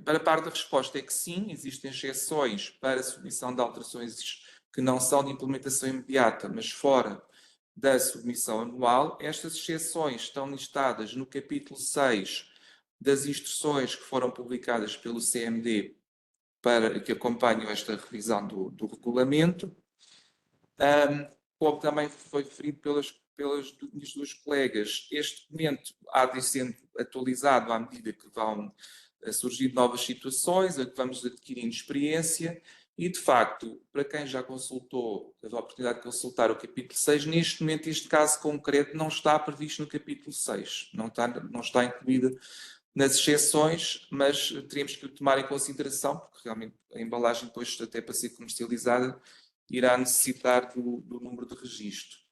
Para a parte da resposta é que sim, existem exceções para a submissão de alterações que não são de implementação imediata, mas fora da submissão anual. Estas exceções estão listadas no capítulo 6 das instruções que foram publicadas pelo CMD para que acompanham esta revisão do regulamento. Como também foi referido pelas minhas duas colegas, este documento há de ser atualizado à medida que vão surgir novas situações, a que vamos adquirindo experiência e, de facto, para quem já consultou, teve a oportunidade de consultar o capítulo 6, neste momento este caso concreto não está previsto no capítulo 6, não está incluído nas exceções, mas teríamos que o tomar em consideração, porque realmente a embalagem depois, até para ser comercializada, irá necessitar do número de registro.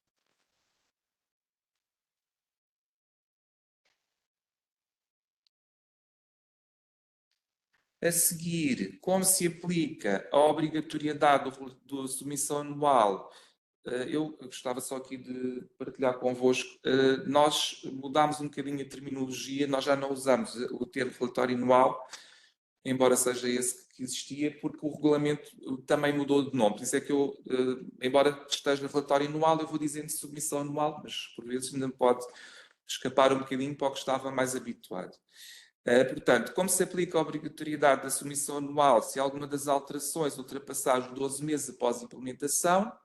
A seguir, como se aplica a obrigatoriedade da submissão anual, eu gostava só aqui de partilhar convosco, nós mudámos um bocadinho a terminologia, nós já não usamos o termo relatório anual, embora seja esse que existia, porque o regulamento também mudou de nome. Por isso é que eu, embora esteja no relatório anual, eu vou dizendo submissão anual, mas por vezes ainda pode escapar um bocadinho para o que estava mais habituado. Portanto, como se aplica a obrigatoriedade da submissão anual se alguma das alterações ultrapassar os 12 meses após a implementação?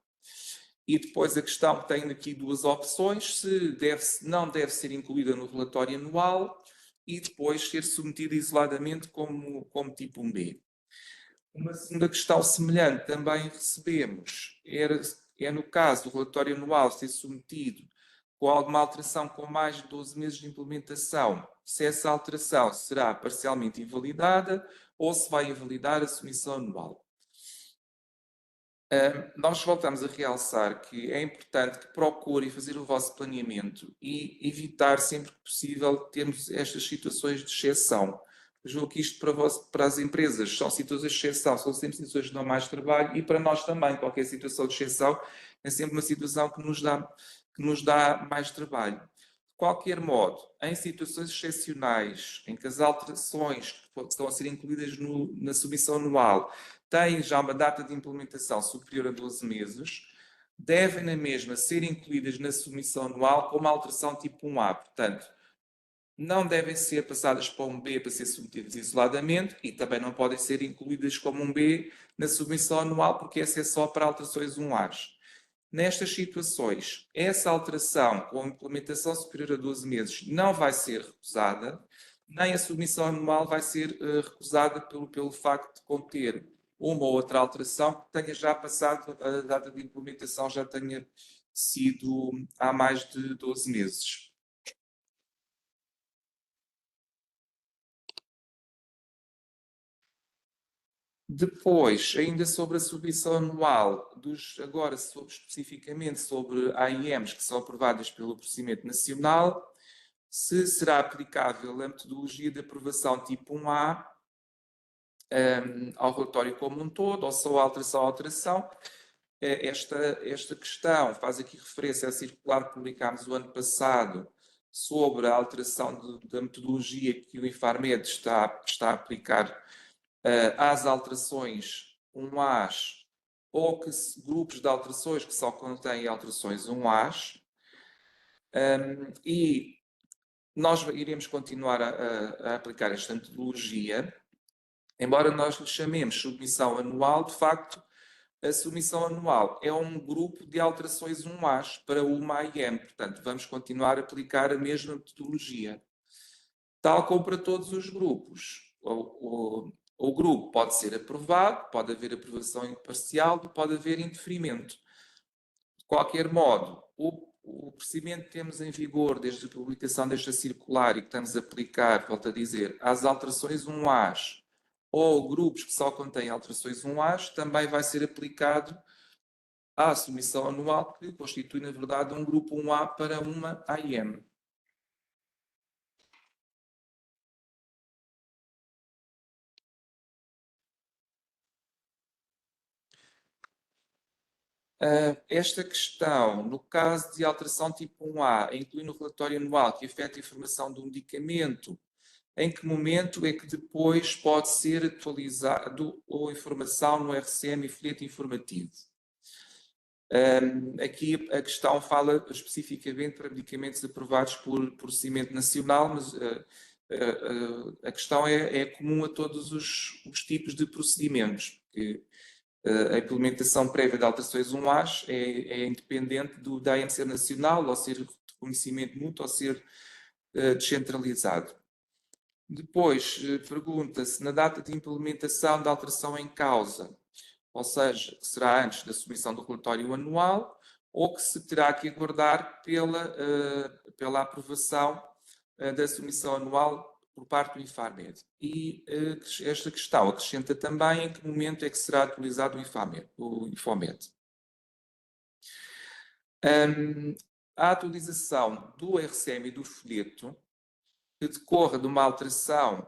E depois a questão que tem aqui duas opções, se não deve ser incluída no relatório anual e depois ser submetida isoladamente como tipo 1B. Uma segunda questão semelhante também recebemos, é no caso do relatório anual ser submetido com alguma alteração com mais de 12 meses de implementação, se essa alteração será parcialmente invalidada ou se vai invalidar a submissão anual. Nós voltamos a realçar que é importante que procurem fazer o vosso planeamento e evitar sempre que possível termos estas situações de exceção. Eu julgo que isto para as empresas são situações de exceção, são sempre situações que dão mais trabalho e para nós também, qualquer situação de exceção é sempre uma situação que nos dá mais trabalho. De qualquer modo, em situações excepcionais, em que as alterações que estão a ser incluídas na submissão anual têm já uma data de implementação superior a 12 meses, devem na mesma ser incluídas na submissão anual como alteração tipo 1A. Portanto, não devem ser passadas para um B para ser submetidas isoladamente e também não podem ser incluídas como um B na submissão anual, porque essa é só para alterações 1A. Nestas situações, essa alteração com implementação superior a 12 meses não vai ser recusada, nem a submissão anual vai ser recusada pelo facto de conter uma ou outra alteração que tenha já passado, a data de implementação já tenha sido há mais de 12 meses. Depois, ainda sobre a submissão anual, agora especificamente sobre AIMs que são aprovadas pelo procedimento nacional, se será aplicável a metodologia de aprovação tipo 1A ao relatório como um todo, ou só alteração. Esta questão faz aqui referência à circular que publicámos o ano passado sobre a alteração da metodologia que o Infarmed está a aplicar às alterações 1As ou grupos de alterações que só contêm alterações 1As. E nós iremos continuar a aplicar esta metodologia, embora nós lhe chamemos submissão anual. De facto, a submissão anual é um grupo de alterações 1As para uma AIM, portanto, vamos continuar a aplicar a mesma metodologia. Tal como para todos os grupos. O grupo pode ser aprovado, pode haver aprovação parcial, pode haver indeferimento. De qualquer modo, o procedimento que temos em vigor desde a publicação desta circular e que estamos a aplicar, volto a dizer, às alterações 1As ou grupos que só contêm alterações 1As, também vai ser aplicado à submissão anual, que constitui, na verdade, um grupo 1A para uma AIM. Esta questão, no caso de alteração tipo 1A, inclui no relatório anual que afeta a informação do medicamento, em que momento é que depois pode ser atualizado a informação no RCM e folheto informativo? Aqui a questão fala especificamente para medicamentos aprovados por procedimento nacional, mas a questão é comum a todos os tipos de procedimentos, porque a implementação prévia de alterações 1As é independente da AIM ser nacional, ou ser de reconhecimento mútuo, ou ser descentralizado. Depois, pergunta-se, na data de implementação da alteração em causa, ou seja, que será antes da submissão do relatório anual, ou que se terá que aguardar pela aprovação da submissão anual por parte do Infarmed. E esta questão acrescenta também em que momento é que será atualizado o Infarmed. A atualização do RCM e do folheto, que decorra de uma alteração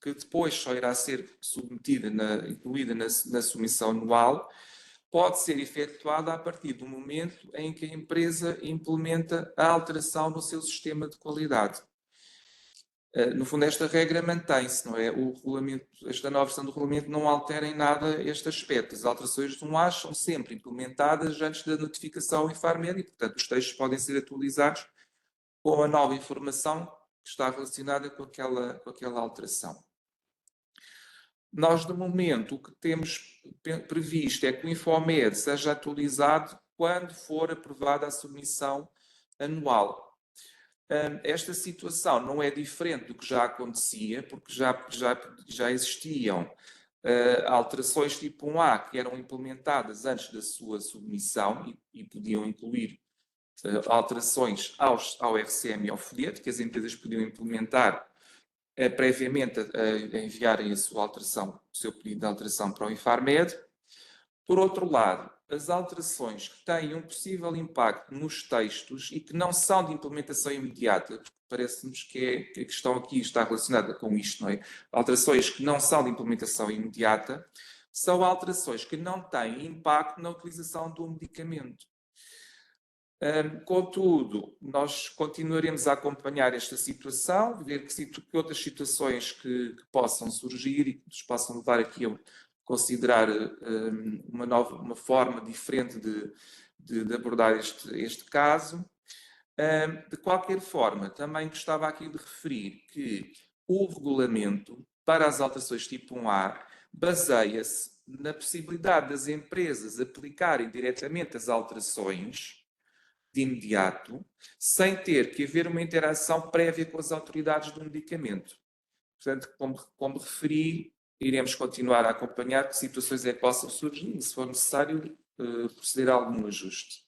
que depois só irá ser submetida, incluída na submissão anual, pode ser efetuada a partir do momento em que a empresa implementa a alteração no seu sistema de qualidade. No fundo, esta regra mantém-se, não é? O regulamento, esta nova versão do regulamento não altera em nada este aspecto. As alterações de 1A são sempre implementadas antes da notificação ao Infarmed e, portanto, os textos podem ser atualizados com a nova informação que está relacionada com aquela alteração. Nós, de momento, o que temos previsto é que o Infarmed seja atualizado quando for aprovada a submissão anual. Esta situação não é diferente do que já acontecia, porque já existiam alterações tipo 1A que eram implementadas antes da sua submissão e podiam incluir alterações ao RCM e ao folheto, que as empresas podiam implementar previamente a enviarem a sua alteração, o seu pedido de alteração para o Infarmed. Por outro lado, as alterações que têm um possível impacto nos textos e que não são de implementação imediata, porque parece-nos que a questão aqui está relacionada com isto, não é? Alterações que não são de implementação imediata são alterações que não têm impacto na utilização do medicamento. Contudo, nós continuaremos a acompanhar esta situação, ver que outras situações que possam surgir e que nos possam levar aqui a considerar uma forma diferente de abordar este caso. De qualquer forma, também gostava aqui de referir que o regulamento para as alterações tipo 1A baseia-se na possibilidade das empresas aplicarem diretamente as alterações de imediato, sem ter que haver uma interação prévia com as autoridades do medicamento. Portanto, como referi, iremos continuar a acompanhar que situações é que possam surgir e, se for necessário, proceder a algum ajuste.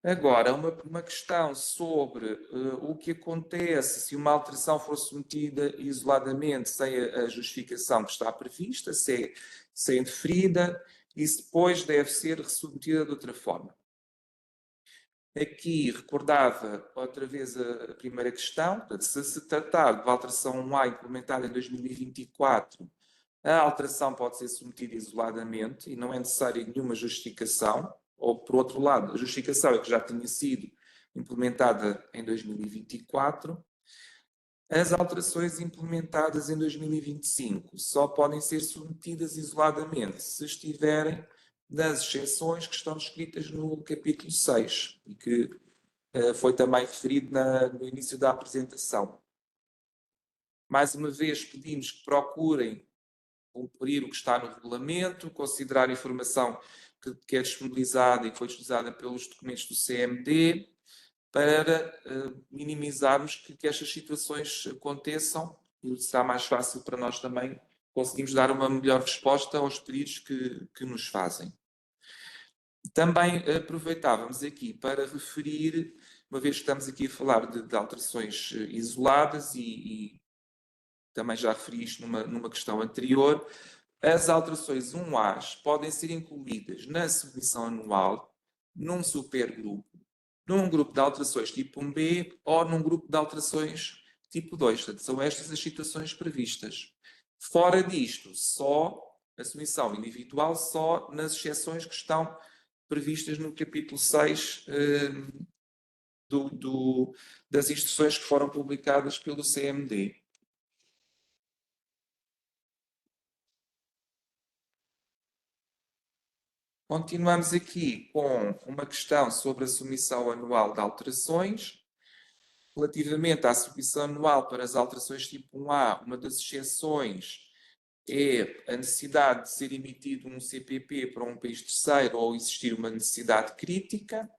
Agora, uma questão sobre o que acontece se uma alteração for submetida isoladamente sem a justificação que está prevista, se é indeferida e se depois deve ser submetida de outra forma. Aqui recordava outra vez a primeira questão, portanto, se tratar de uma alteração 1A implementada em 2024, a alteração pode ser submetida isoladamente e não é necessária nenhuma justificação, ou por outro lado, a justificação é que já tinha sido implementada em 2024. As alterações implementadas em 2025 só podem ser submetidas isoladamente se estiverem nas exceções que estão descritas no capítulo 6 e que foi também referido no início da apresentação. Mais uma vez, pedimos que procurem cumprir o que está no regulamento, considerar a informação que é disponibilizada e foi utilizada pelos documentos do CMD, para minimizarmos que estas situações aconteçam e será mais fácil para nós também conseguirmos dar uma melhor resposta aos pedidos que nos fazem. Também aproveitávamos aqui para referir, uma vez que estamos aqui a falar de alterações isoladas e também já referi isto numa questão anterior, as alterações 1As podem ser incluídas na submissão anual, num supergrupo, num grupo de alterações tipo 1B ou num grupo de alterações tipo 2. Portanto, são estas as situações previstas. Fora disto, só a submissão individual, só nas exceções que estão previstas no capítulo 6 das instruções que foram publicadas pelo CMD. Continuamos aqui com uma questão sobre a submissão anual de alterações. Relativamente à submissão anual para as alterações tipo 1A, uma das exceções é a necessidade de ser emitido um CPP para um país terceiro ou existir uma necessidade crítica.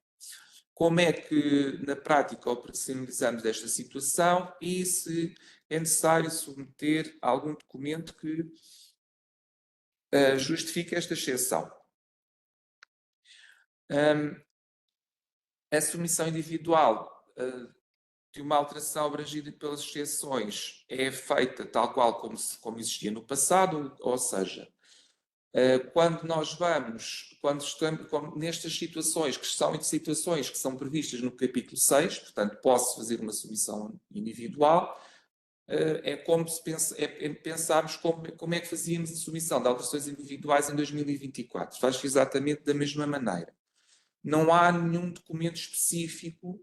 Como é que, na prática, operacionalizamos esta situação e se é necessário submeter algum documento que justifique esta exceção. A submissão individual de uma alteração abrangida pelas exceções é feita tal qual como existia no passado, ou seja, quando nós quando estamos nestas situações, que são situações que são previstas no capítulo 6, portanto posso fazer uma submissão individual, é como se pensarmos como é que fazíamos a submissão de alterações individuais em 2024. Faz exatamente da mesma maneira. Não há nenhum documento específico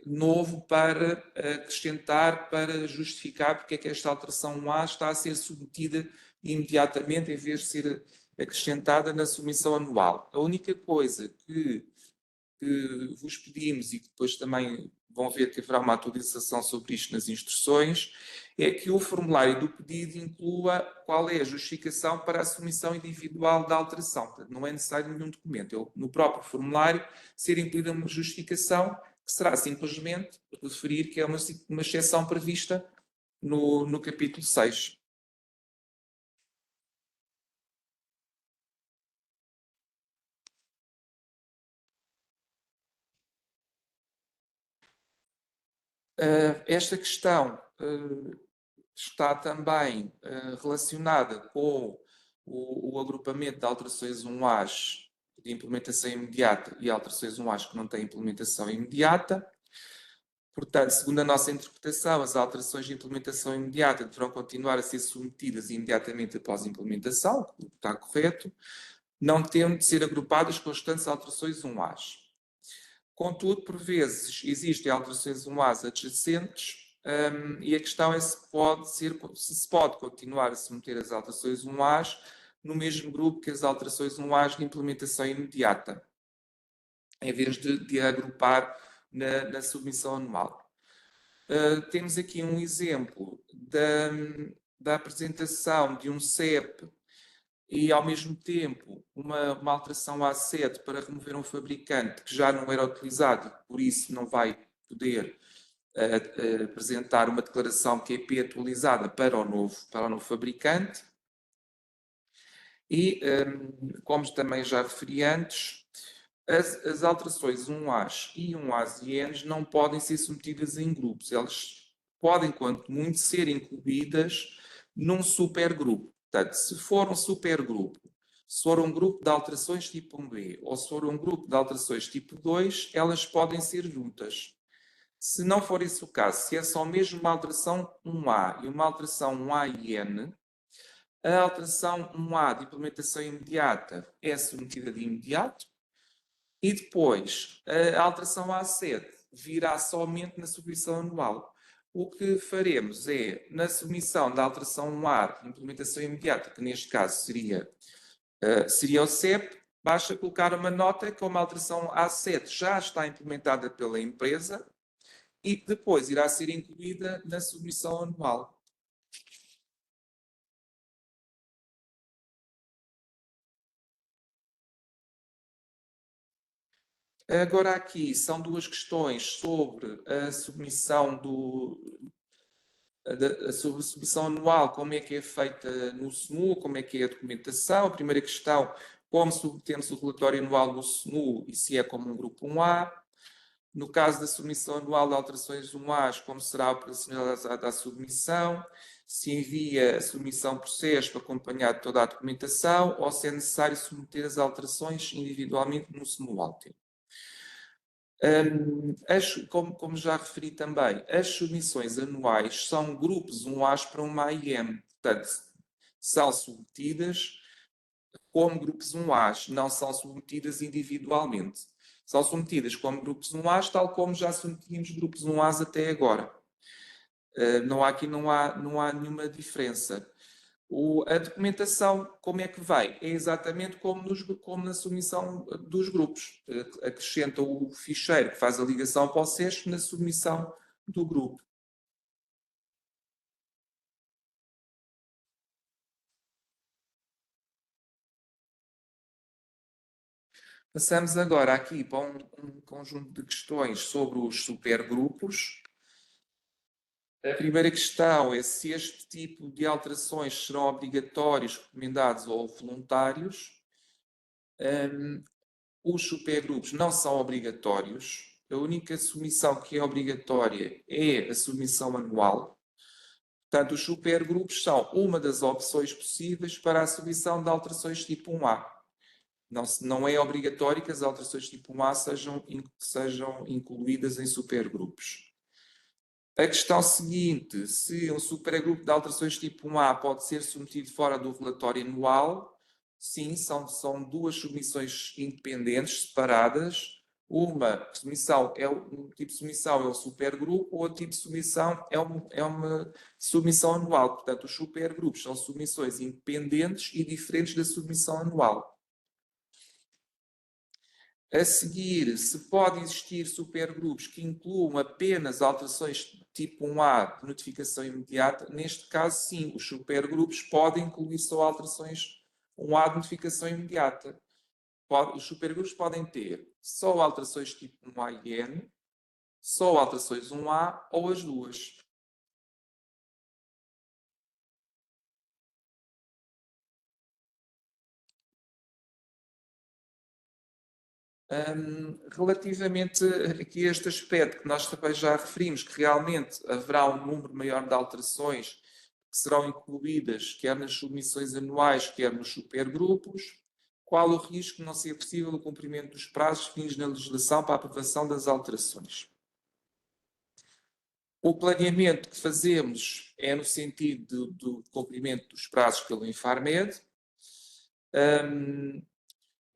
novo para acrescentar, para justificar porque é que esta alteração 1A está a ser submetida imediatamente em vez de ser acrescentada na submissão anual. A única coisa que vos pedimos e que depois também vão ver que haverá uma atualização sobre isto nas instruções, é que o formulário do pedido inclua qual é a justificação para a submissão individual da alteração. Portanto, não é necessário nenhum documento. No próprio formulário ser incluída uma justificação que será simplesmente referir que é uma exceção prevista no capítulo 6. Esta questão está também relacionada com o agrupamento de alterações 1As de implementação imediata e alterações 1As que não têm implementação imediata. Portanto, segundo a nossa interpretação, as alterações de implementação imediata deverão continuar a ser submetidas imediatamente após a implementação, o que está correto, não tendo de ser agrupadas com as restantes alterações 1As. Contudo, por vezes, existem alterações 1As adjacentes e a questão é se se pode continuar a submeter as alterações 1As no mesmo grupo que as alterações 1As de implementação imediata, em vez de agrupar na submissão anual. Temos aqui um exemplo da apresentação de um CEP e, ao mesmo tempo, uma alteração A7 para remover um fabricante que já não era utilizado, por isso não vai poder apresentar uma declaração QP atualizada para o novo fabricante. E, como também já referi antes, As alterações 1As e 1As e Ns não podem ser submetidas em grupos. Elas podem, quanto muito, ser incluídas num supergrupo. Portanto, se for um supergrupo, se for um grupo de alterações tipo 1B ou se for um grupo de alterações tipo 2, elas podem ser juntas. Se não for esse o caso, se é só mesmo uma alteração 1A e uma alteração 1A e N, a alteração 1A de implementação imediata é submetida de imediato e depois a alteração A7 virá somente na submissão anual. O que faremos é, na submissão da alteração 1A de implementação imediata, que neste caso seria o CEP, basta colocar uma nota que uma alteração A7 já está implementada pela empresa e que depois irá ser incluída na submissão anual. Agora aqui são duas questões sobre a submissão sobre a submissão anual, como é que é feita no SNU, como é que é a documentação. A primeira questão, como submetemos o relatório anual no SNU e se é como um grupo 1A. No caso da submissão anual de alterações 1As, como será operacionalizada a submissão, se envia a submissão por SESP acompanhado de toda a documentação ou se é necessário submeter as alterações individualmente no SNU Alter. Como já referi também, as submissões anuais são grupos 1As para uma AIM, portanto, são submetidas como grupos 1As, não são submetidas individualmente. São submetidas como grupos 1As, tal como já submetíamos grupos 1As até agora. Aqui não há nenhuma diferença. A documentação, como é que vai? É exatamente como na submissão dos grupos. Acrescenta o ficheiro que faz a ligação para o SESP na submissão do grupo. Passamos agora aqui para um conjunto de questões sobre os supergrupos. A primeira questão é se este tipo de alterações serão obrigatórios, recomendados ou voluntários. Os supergrupos não são obrigatórios. A única submissão que é obrigatória é a submissão anual. Portanto, os supergrupos são uma das opções possíveis para a submissão de alterações tipo 1A. Não é obrigatório que as alterações tipo 1A sejam incluídas em supergrupos. A questão seguinte, se um supergrupo de alterações tipo 1A pode ser submetido fora do relatório anual, sim, são duas submissões independentes, separadas. Uma submissão um tipo de submissão é o supergrupo, outro tipo de submissão é uma submissão anual. Portanto, os supergrupos são submissões independentes e diferentes da submissão anual. A seguir, se podem existir supergrupos que incluam apenas alterações tipo 1A de notificação imediata, neste caso, sim, os supergrupos podem incluir só alterações 1A de notificação imediata. Os supergrupos podem ter só alterações tipo 1A e N, só alterações 1A ou as duas. Relativamente aqui a este aspecto que nós também já referimos, que realmente haverá um número maior de alterações que serão incluídas quer nas submissões anuais, quer nos supergrupos, qual o risco de não ser possível o cumprimento dos prazos definidos na legislação para a aprovação das alterações? O planeamento que fazemos é no sentido do cumprimento dos prazos pelo Infarmed.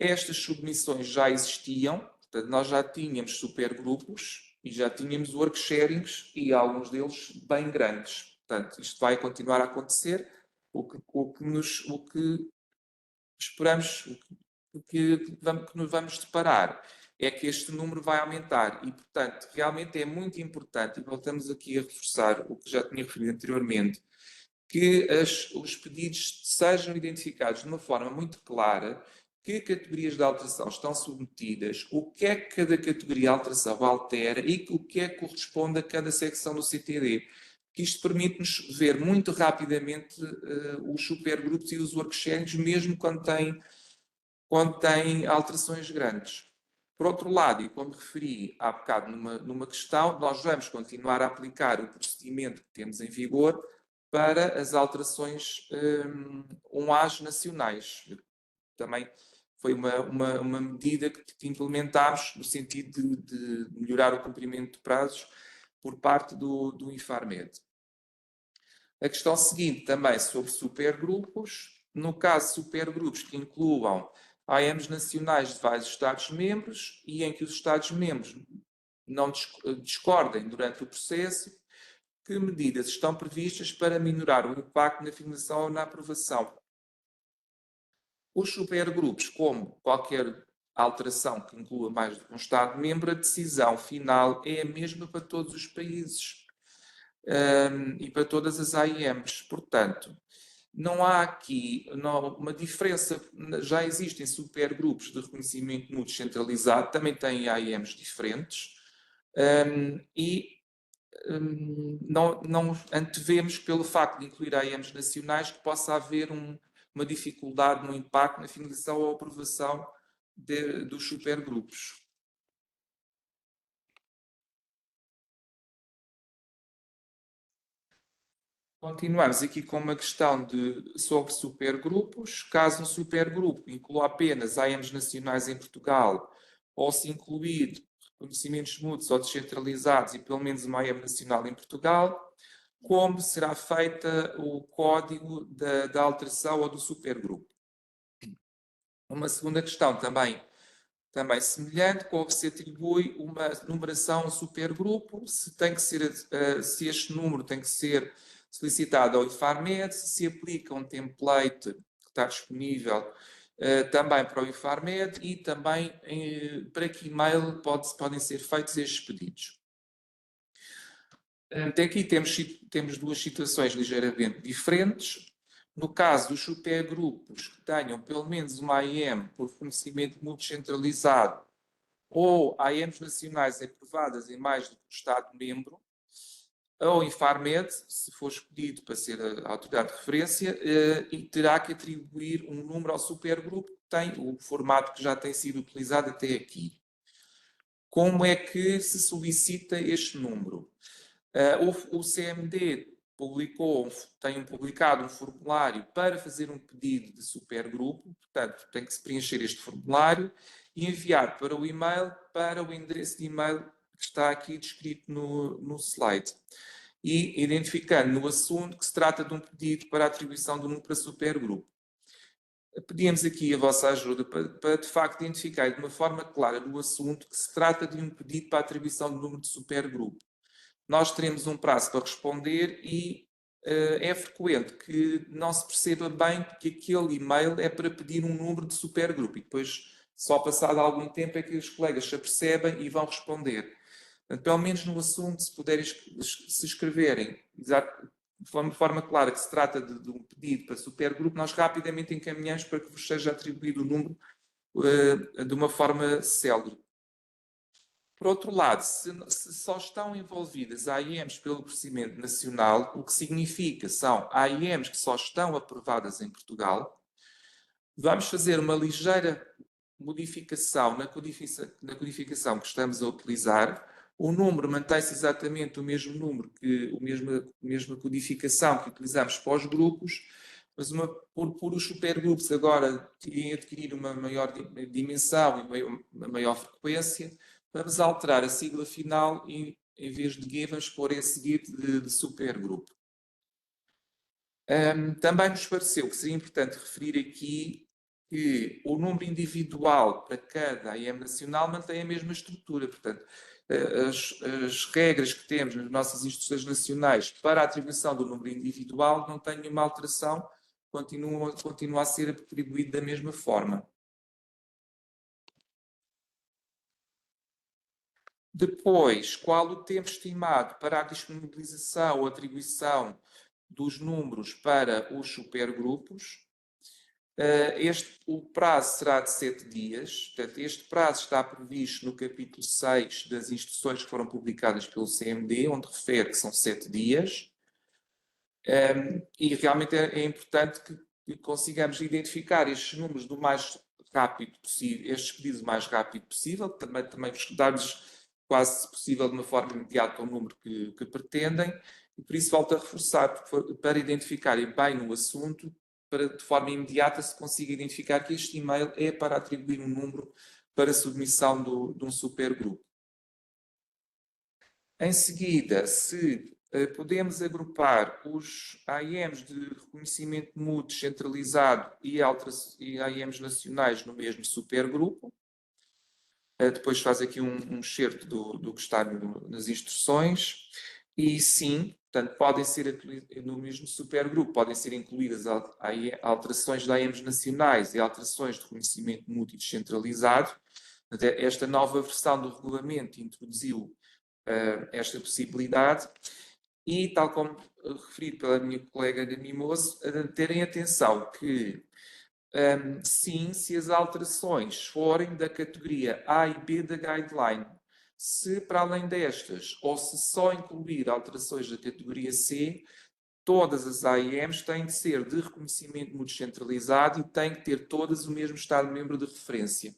Estas submissões já existiam, portanto, nós já tínhamos supergrupos e já tínhamos work sharings e alguns deles bem grandes. Portanto, isto vai continuar a acontecer. O que esperamos, o que nos vamos deparar é que este número vai aumentar e, portanto, realmente é muito importante, e voltamos aqui a reforçar o que já tinha referido anteriormente, que os pedidos sejam identificados de uma forma muito clara, que categorias de alteração estão submetidas, o que é que cada categoria de alteração altera e o que é que corresponde a cada secção do CTD. Que isto permite-nos ver muito rapidamente os supergrupos e os workshares, mesmo quando têm alterações grandes. Por outro lado, e como referi há bocado numa questão, nós vamos continuar a aplicar o procedimento que temos em vigor para as alterações 1As nacionais. Também foi uma medida que implementámos no sentido de melhorar o cumprimento de prazos por parte do Infarmed. A questão seguinte também sobre supergrupos. No caso de supergrupos que incluam AMs nacionais de vários Estados-membros e em que os Estados-membros não discordem durante o processo, que medidas estão previstas para minorar o impacto na finalização ou na aprovação? Os supergrupos, como qualquer alteração que inclua mais de um Estado-membro, a decisão final é a mesma para todos os países e para todas as AIMs. Portanto, não há aqui uma diferença. Já existem supergrupos de reconhecimento mútuo descentralizado, também têm AIMs diferentes, não antevemos, pelo facto de incluir AIMs nacionais, que possa haver uma dificuldade no impacto na finalização ou aprovação dos supergrupos. Continuamos aqui com uma questão sobre supergrupos. Caso um supergrupo inclua apenas AMs nacionais em Portugal, ou se incluir reconhecimentos mútuos ou descentralizados e pelo menos uma AM nacional em Portugal, como será feita o código da alteração ou do supergrupo? Uma segunda questão também semelhante, como se atribui uma numeração ao supergrupo, se este número tem que ser solicitado ao Infarmed, se aplica um template que está disponível também para o Infarmed e também para que e-mail podem ser feitos estes pedidos. Até aqui temos duas situações ligeiramente diferentes. No caso dos supergrupos que tenham pelo menos uma AIM por reconhecimento mútuo descentralizado ou AIMs nacionais aprovadas em mais do que um Estado-membro, ou Infarmed, se for escolhido para ser a autoridade de referência, e terá que atribuir um número ao supergrupo que tem o formato que já tem sido utilizado até aqui. Como é que se solicita este número? O CMD tem publicado um formulário para fazer um pedido de supergrupo, portanto, tem que se preencher este formulário e enviar para o e-mail, para o endereço de e-mail que está aqui descrito no slide. E identificando no assunto que se trata de um pedido para a atribuição do número para supergrupo. Pedimos aqui a vossa ajuda para de facto identificar de uma forma clara no assunto que se trata de um pedido para a atribuição do número de supergrupo. Nós teremos um prazo para responder e é frequente que não se perceba bem que aquele e-mail é para pedir um número de supergrupo e depois, só passado algum tempo, é que os colegas se apercebem e vão responder. Portanto, pelo menos no assunto, se puderem se escreverem de forma clara que se trata de um pedido para supergrupo, nós rapidamente encaminhamos para que vos seja atribuído o número de uma forma célere. Por outro lado, se só estão envolvidas AIMs pelo procedimento nacional, o que significa são AIMs que só estão aprovadas em Portugal, vamos fazer uma ligeira modificação na codificação que estamos a utilizar. O número mantém-se exatamente o mesmo número, a mesma codificação que utilizamos para os grupos, mas por os supergrupos agora adquirir uma maior dimensão e uma maior frequência, vamos alterar a sigla final e, em vez de GUE, vamos pôr em seguida de supergrupo. Também nos pareceu que seria importante referir aqui que o número individual para cada AIM nacional mantém a mesma estrutura. Portanto, as regras que temos nas nossas instituições nacionais para a atribuição do número individual não têm nenhuma alteração, continua a ser atribuído da mesma forma. Depois, qual o tempo estimado para a disponibilização ou atribuição dos números para os supergrupos? O prazo será de 7 dias. Portanto, este prazo está previsto no capítulo 6 das instruções que foram publicadas pelo CMD, onde refere que são 7 dias. E realmente é importante que consigamos identificar estes números do mais rápido possível, estes pedidos o mais rápido possível, também dar-lhes quase, se possível, de uma forma imediata o número que pretendem, e por isso volto a reforçar, para identificarem bem no assunto, para de forma imediata se consiga identificar que este e-mail é para atribuir um número para submissão de um supergrupo. Em seguida, se podemos agrupar os AIMs de reconhecimento mútuo descentralizado e AIMs nacionais no mesmo supergrupo. Depois faz aqui um excerto do que está nas instruções. E sim, portanto, podem ser no mesmo supergrupo, podem ser incluídas alterações de AIMs nacionais e alterações de reconhecimento mútuo descentralizado. Esta nova versão do regulamento introduziu esta possibilidade e, tal como referido pela minha colega Ana Mimoso, terem atenção que, sim, se as alterações forem da categoria A e B da guideline, se para além destas, ou se só incluir alterações da categoria C, todas as AIMs têm de ser de reconhecimento mútuo descentralizado e têm que ter todas o mesmo Estado-membro de referência.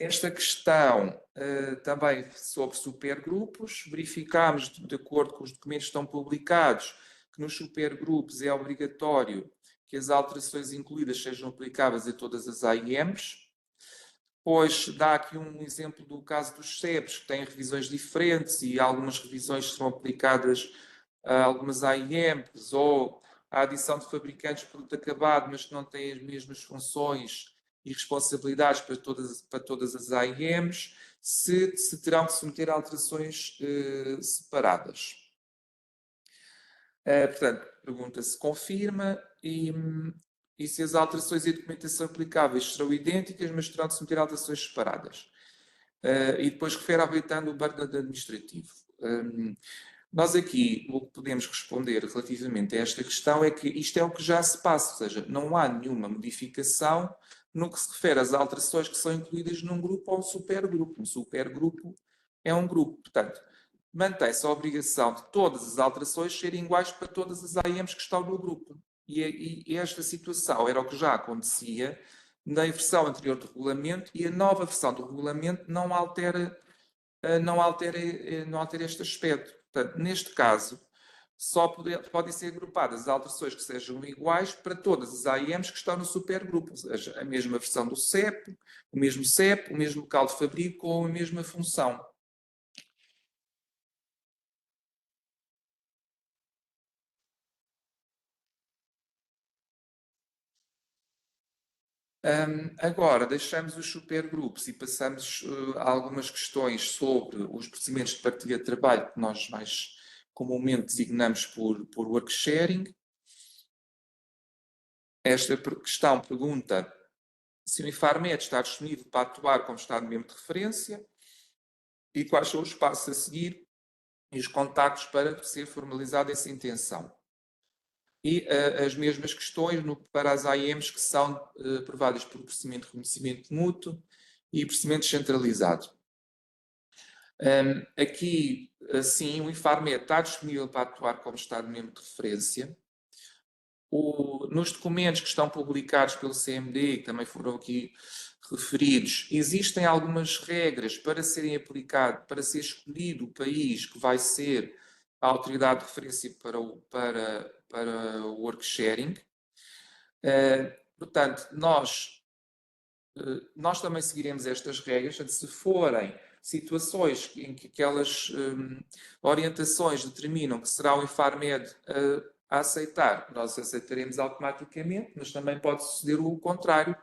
Esta questão também sobre supergrupos, verificámos, de acordo com os documentos que estão publicados, que nos supergrupos é obrigatório que as alterações incluídas sejam aplicáveis a todas as AIMs. Pois dá aqui um exemplo do caso dos CEPs, que têm revisões diferentes e algumas revisões serão aplicadas a algumas AIMs, ou a adição de fabricantes de produto acabado, mas que não têm as mesmas funções e responsabilidades para todas as AIMs, se terão que submeter a alterações separadas. Portanto, pergunta se confirma e se as alterações e a documentação aplicáveis serão idênticas, mas terão de submeter a alterações separadas. E depois refere habilitando o burden administrativo. Nós aqui, o que podemos responder relativamente a esta questão é que isto é o que já se passa, ou seja, não há nenhuma modificação no que se refere às alterações que são incluídas num grupo ou um supergrupo. Um supergrupo é um grupo, portanto, mantém-se a obrigação de todas as alterações serem iguais para todas as AIMs que estão no grupo. E esta situação era o que já acontecia na versão anterior do regulamento e a nova versão do regulamento não altera este aspecto. Portanto, neste caso, só podem ser agrupadas alterações que sejam iguais para todas as AIMs que estão no supergrupo, ou seja, a mesma versão do CEP, o mesmo local de fabrico ou a mesma função. Agora, deixamos os supergrupos e passamos a algumas questões sobre os procedimentos de partilha de trabalho que nós mais comumente designamos por work sharing. Esta questão pergunta se o Infarmed está disponível para atuar como Estado-membro de referência e quais são os passos a seguir e os contactos para ser formalizada essa intenção. E as mesmas questões para as AIMs que são aprovadas por procedimento de reconhecimento mútuo e procedimento descentralizado. Aqui, sim, o Infarmed está disponível para atuar como Estado-membro de referência. Nos documentos que estão publicados pelo CMD, que também foram aqui referidos, existem algumas regras para serem aplicadas, para ser escolhido o país que vai ser a autoridade de referência para o work sharing. Portanto, nós também seguiremos estas regras. Se forem situações em que aquelas orientações determinam que será o Infarmed a aceitar, nós aceitaremos automaticamente, mas também pode suceder o contrário.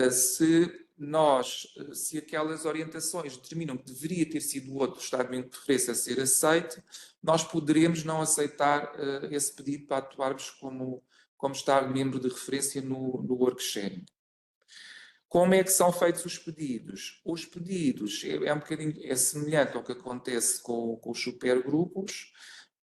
Se aquelas orientações determinam que deveria ter sido o outro Estado-membro de referência a ser aceito, nós poderemos não aceitar esse pedido para atuarmos como Estado-membro de referência no work sharing. Como é que são feitos os pedidos? Os pedidos é semelhante ao que acontece com os supergrupos.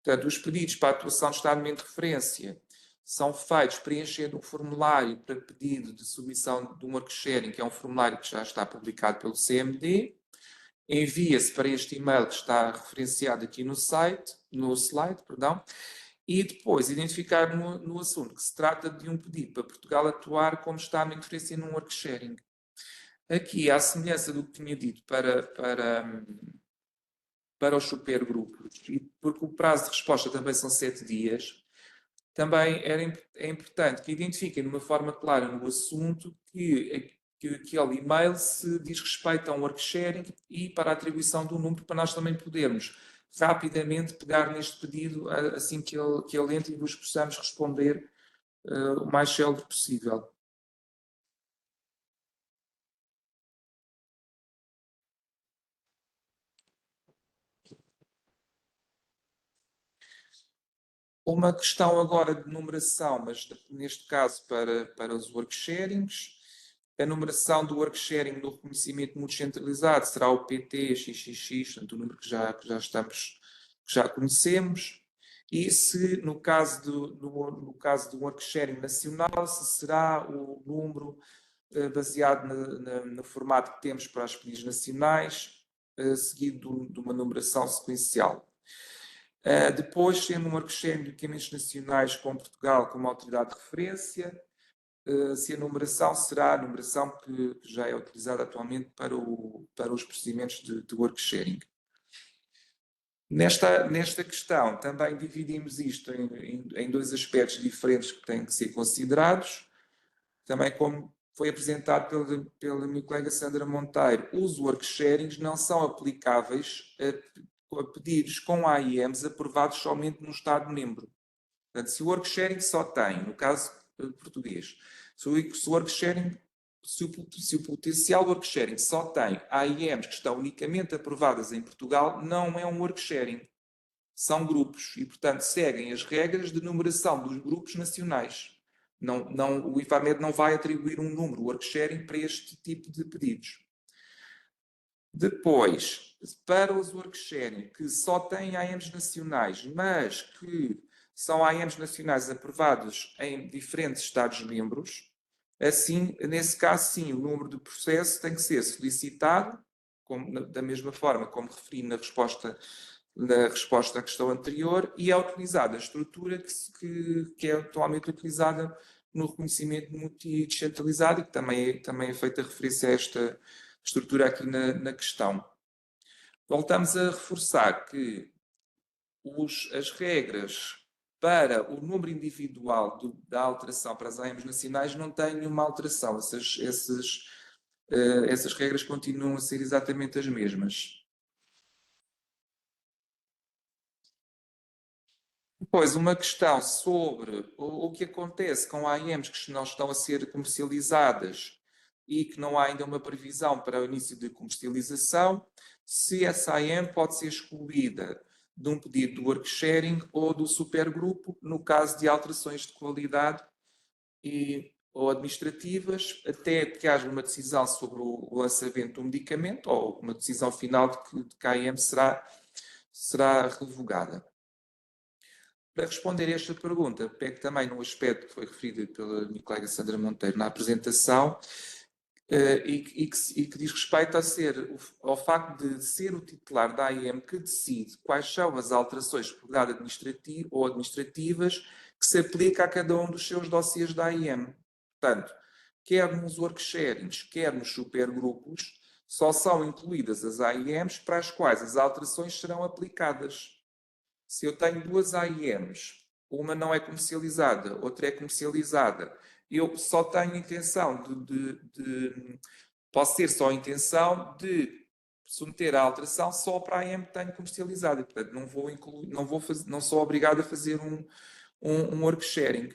Portanto, os pedidos para a atuação de Estado-membro de referência são feitos preenchendo um formulário para pedido de submissão de um work sharing, que é um formulário que já está publicado pelo CMD. envia-se para este e-mail que está referenciado aqui no slide, perdão, e depois identificar no assunto que se trata de um pedido para Portugal atuar como Estado de interferência num work sharing. Aqui, à semelhança do que tinha dito para os supergrupos, e porque o prazo de resposta também são 7 dias, também é importante que identifiquem de uma forma clara no assunto que aquele e-mail se diz respeito a um work sharing e para a atribuição do número, para nós também podermos rapidamente pegar neste pedido assim que ele entre e vos possamos responder o mais célebre possível. Uma questão agora de numeração, mas neste caso para os work sharings. A numeração do work sharing no reconhecimento mútuo centralizado será o PT XXX, portanto, o número que já conhecemos. E se no caso do work sharing nacional, se será o número baseado no formato que temos para os pedidos nacionais, seguido de uma numeração sequencial. Depois, sendo um work sharing de equipamentos nacionais com Portugal como autoridade de referência, se a numeração será a numeração que já é utilizada atualmente para os procedimentos de work sharing. Nesta questão, também dividimos isto em dois aspectos diferentes que têm que ser considerados. Também, como foi apresentado pela minha colega Sandra Monteiro, os work sharings não são aplicáveis a pedidos com AIMs aprovados somente no Estado-membro. Portanto, se o work sharing só tem, no caso português, se o potencial work sharing só tem AIMs que estão unicamente aprovadas em Portugal, não é um work sharing. São grupos e, portanto, seguem as regras de numeração dos grupos nacionais. O IFAMED não vai atribuir um número work sharing para este tipo de pedidos. Depois, para os work sharing que só têm AIMs nacionais, mas que são AIMs nacionais aprovados em diferentes Estados-membros, assim, nesse caso, sim, o número de processo tem que ser solicitado, da mesma forma como referi na resposta à questão anterior, e é utilizada a estrutura que é atualmente utilizada no reconhecimento multi-descentralizado e que também é feita referência a esta estrutura aqui na questão. Voltamos a reforçar que as regras para o número individual da alteração para as AIMs nacionais não têm nenhuma alteração. Essas regras continuam a ser exatamente as mesmas. Depois, uma questão sobre o que acontece com AIMs que não estão a ser comercializadas e que não há ainda uma previsão para o início de comercialização, se essa AIM pode ser excluída de um pedido do work sharing ou do supergrupo, no caso de alterações de qualidade ou administrativas, até que haja uma decisão sobre o lançamento do medicamento ou uma decisão final de que a AIM será revogada. Para responder a esta pergunta, pego também no aspecto que foi referido pela minha colega Sandra Monteiro na apresentação e que diz respeito ao facto de ser o titular da AIM que decide quais são as alterações de qualidade administrativa ou administrativas que se aplica a cada um dos seus dossiês da AIM. Portanto, quer nos work sharings, quer nos supergrupos, só são incluídas as AIMs para as quais as alterações serão aplicadas. Se eu tenho duas AIMs, uma não é comercializada, outra é comercializada, eu só tenho intenção posso ter só a intenção de submeter a alteração só para a AIM que tenho comercializada. Portanto, não sou obrigado a fazer um work sharing.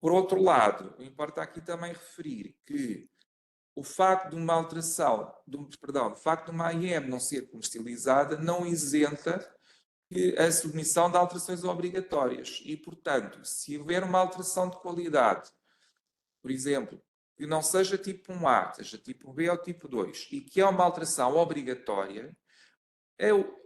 Por outro lado, importa aqui também referir que o facto de uma alteração, o facto de uma AIM não ser comercializada não isenta a submissão de alterações obrigatórias e, portanto, se houver uma alteração de qualidade, por exemplo, que não seja tipo 1A, seja tipo B ou tipo 2, e que é uma alteração obrigatória,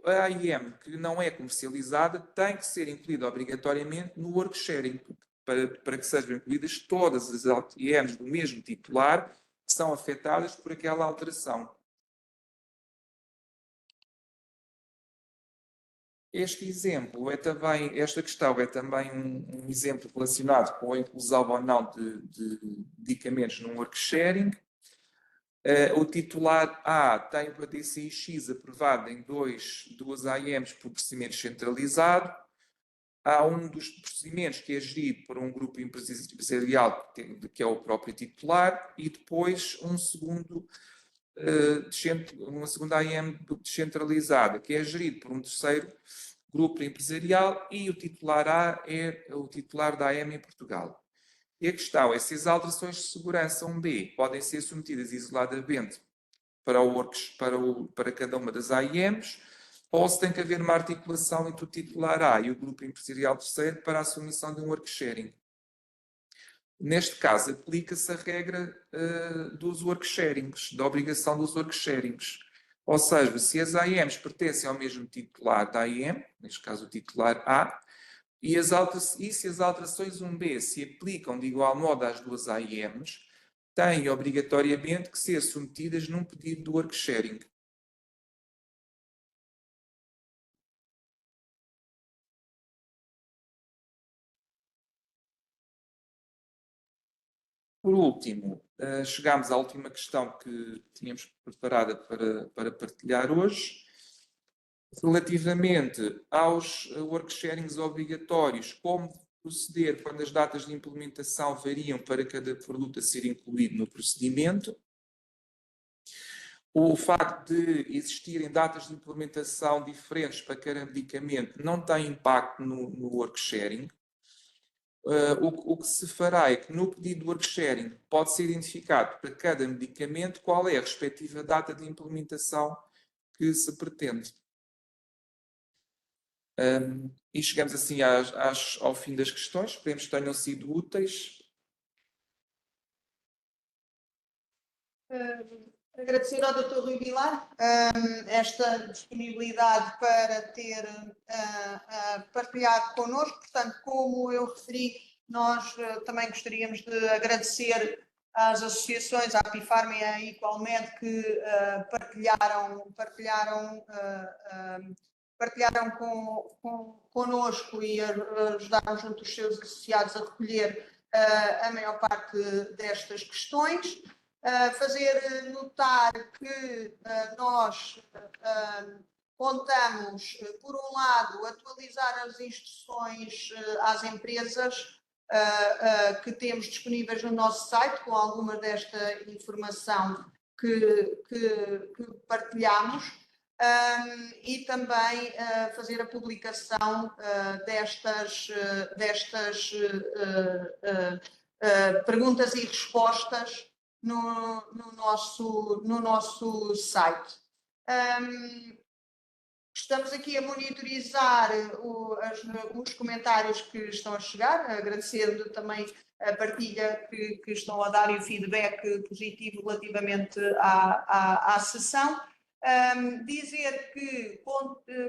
a AIM que não é comercializada tem que ser incluída obrigatoriamente no work sharing, para que sejam incluídas todas as AIMs do mesmo titular que são afetadas por aquela alteração. Este exemplo é também, esta questão é também um exemplo relacionado com a inclusão ou não de medicamentos no work sharing. O titular A tem o DCIX aprovado em duas AIMs por procedimento centralizado. Há um dos procedimentos que é gerido por um grupo empresarial que é o próprio titular e depois uma segunda AIM descentralizada que é gerido por um terceiro grupo empresarial e o titular A é o titular da AIM em Portugal. E a questão é se as alterações de segurança 1B podem ser submetidas isoladamente para cada uma das AIMs, ou se tem que haver uma articulação entre o titular A e o grupo empresarial terceiro para a submissão de um work sharing. Neste caso, aplica-se a regra dos work sharings, da obrigação dos work sharings. Ou seja, se as AIMs pertencem ao mesmo titular da AIM, neste caso o titular A, e se as alterações 1B se aplicam de igual modo às duas AIMs, têm obrigatoriamente que ser submetidas num pedido de work sharing. Por último, chegámos à última questão que tínhamos preparada para partilhar hoje. Relativamente aos work sharings obrigatórios, como proceder quando as datas de implementação variam para cada produto a ser incluído no procedimento. O facto de existirem datas de implementação diferentes para cada medicamento não tem impacto no work sharing. O que se fará é que no pedido de work sharing pode ser identificado para cada medicamento qual é a respectiva data de implementação que se pretende. E chegamos assim ao fim das questões. Esperemos que tenham sido úteis.
Agradecer ao Dr. Rui Vilar esta disponibilidade para ter partilhado connosco. Portanto, como eu referi, nós também gostaríamos de agradecer às associações, à Apifarma e à Equalmed, que partilharam connosco e ajudaram junto aos seus associados a recolher a maior parte destas questões. Fazer notar que nós contamos, por um lado, atualizar as instruções às empresas que temos disponíveis no nosso site, com alguma desta informação que partilhamos, e também fazer a publicação destas perguntas e respostas no nosso site. Estamos aqui a monitorizar os comentários que estão a chegar, agradecendo também a partilha que estão a dar e o feedback positivo relativamente à sessão. Dizer que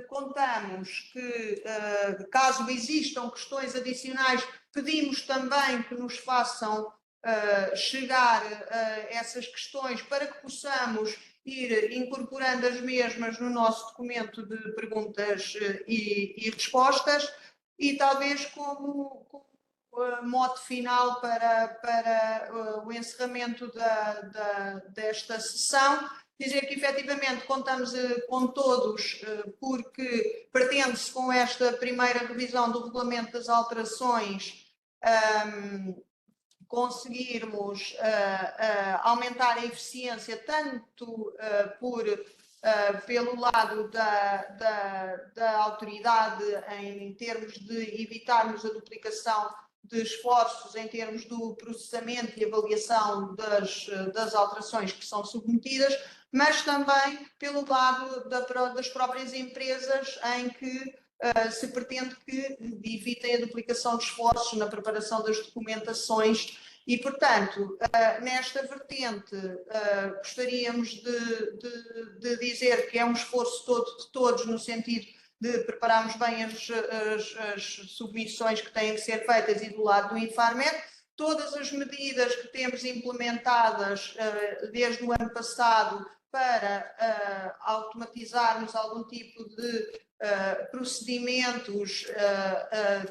contamos que, caso existam questões adicionais, pedimos também que nos façam chegar essas questões para que possamos ir incorporando as mesmas no nosso documento de perguntas e respostas, e talvez como mote final para o encerramento desta sessão, dizer que efetivamente contamos com todos, porque pretende-se com esta primeira revisão do regulamento das alterações conseguirmos aumentar a eficiência tanto pelo lado da autoridade em termos de evitarmos a duplicação de esforços em termos do processamento e avaliação das alterações que são submetidas, mas também pelo lado das próprias empresas, em que se pretende que evitem a duplicação de esforços na preparação das documentações e, portanto, nesta vertente, gostaríamos de dizer que é um esforço de todos no sentido de prepararmos bem as submissões que têm que ser feitas e do lado do Infarmed. Todas as medidas que temos implementadas desde o ano passado para automatizarmos algum tipo de procedimentos,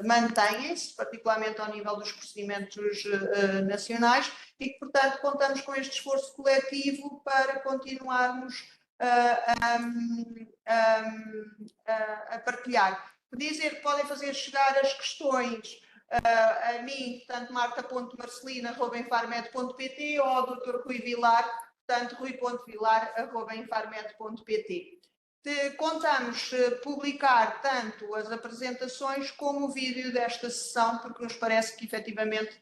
mantêm-se, particularmente ao nível dos procedimentos nacionais, e que, portanto, contamos com este esforço coletivo para continuarmos a partilhar. Dizer que podem fazer chegar as questões a mim, portanto, marta.marcelina@infarmed.pt, ou ao Dr. Rui Vilar, portanto, rui.vilar@infarmed.pt. Contamos publicar tanto as apresentações como o vídeo desta sessão, porque nos parece que efetivamente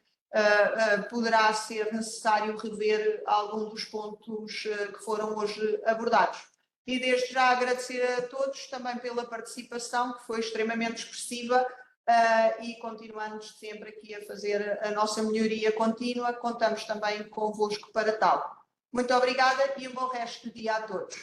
poderá ser necessário rever algum dos pontos que foram hoje abordados. E desde já agradecer a todos também pela participação, que foi extremamente expressiva, e continuamos sempre aqui a fazer a nossa melhoria contínua. Contamos também convosco para tal. Muito obrigada e um bom resto de dia a todos.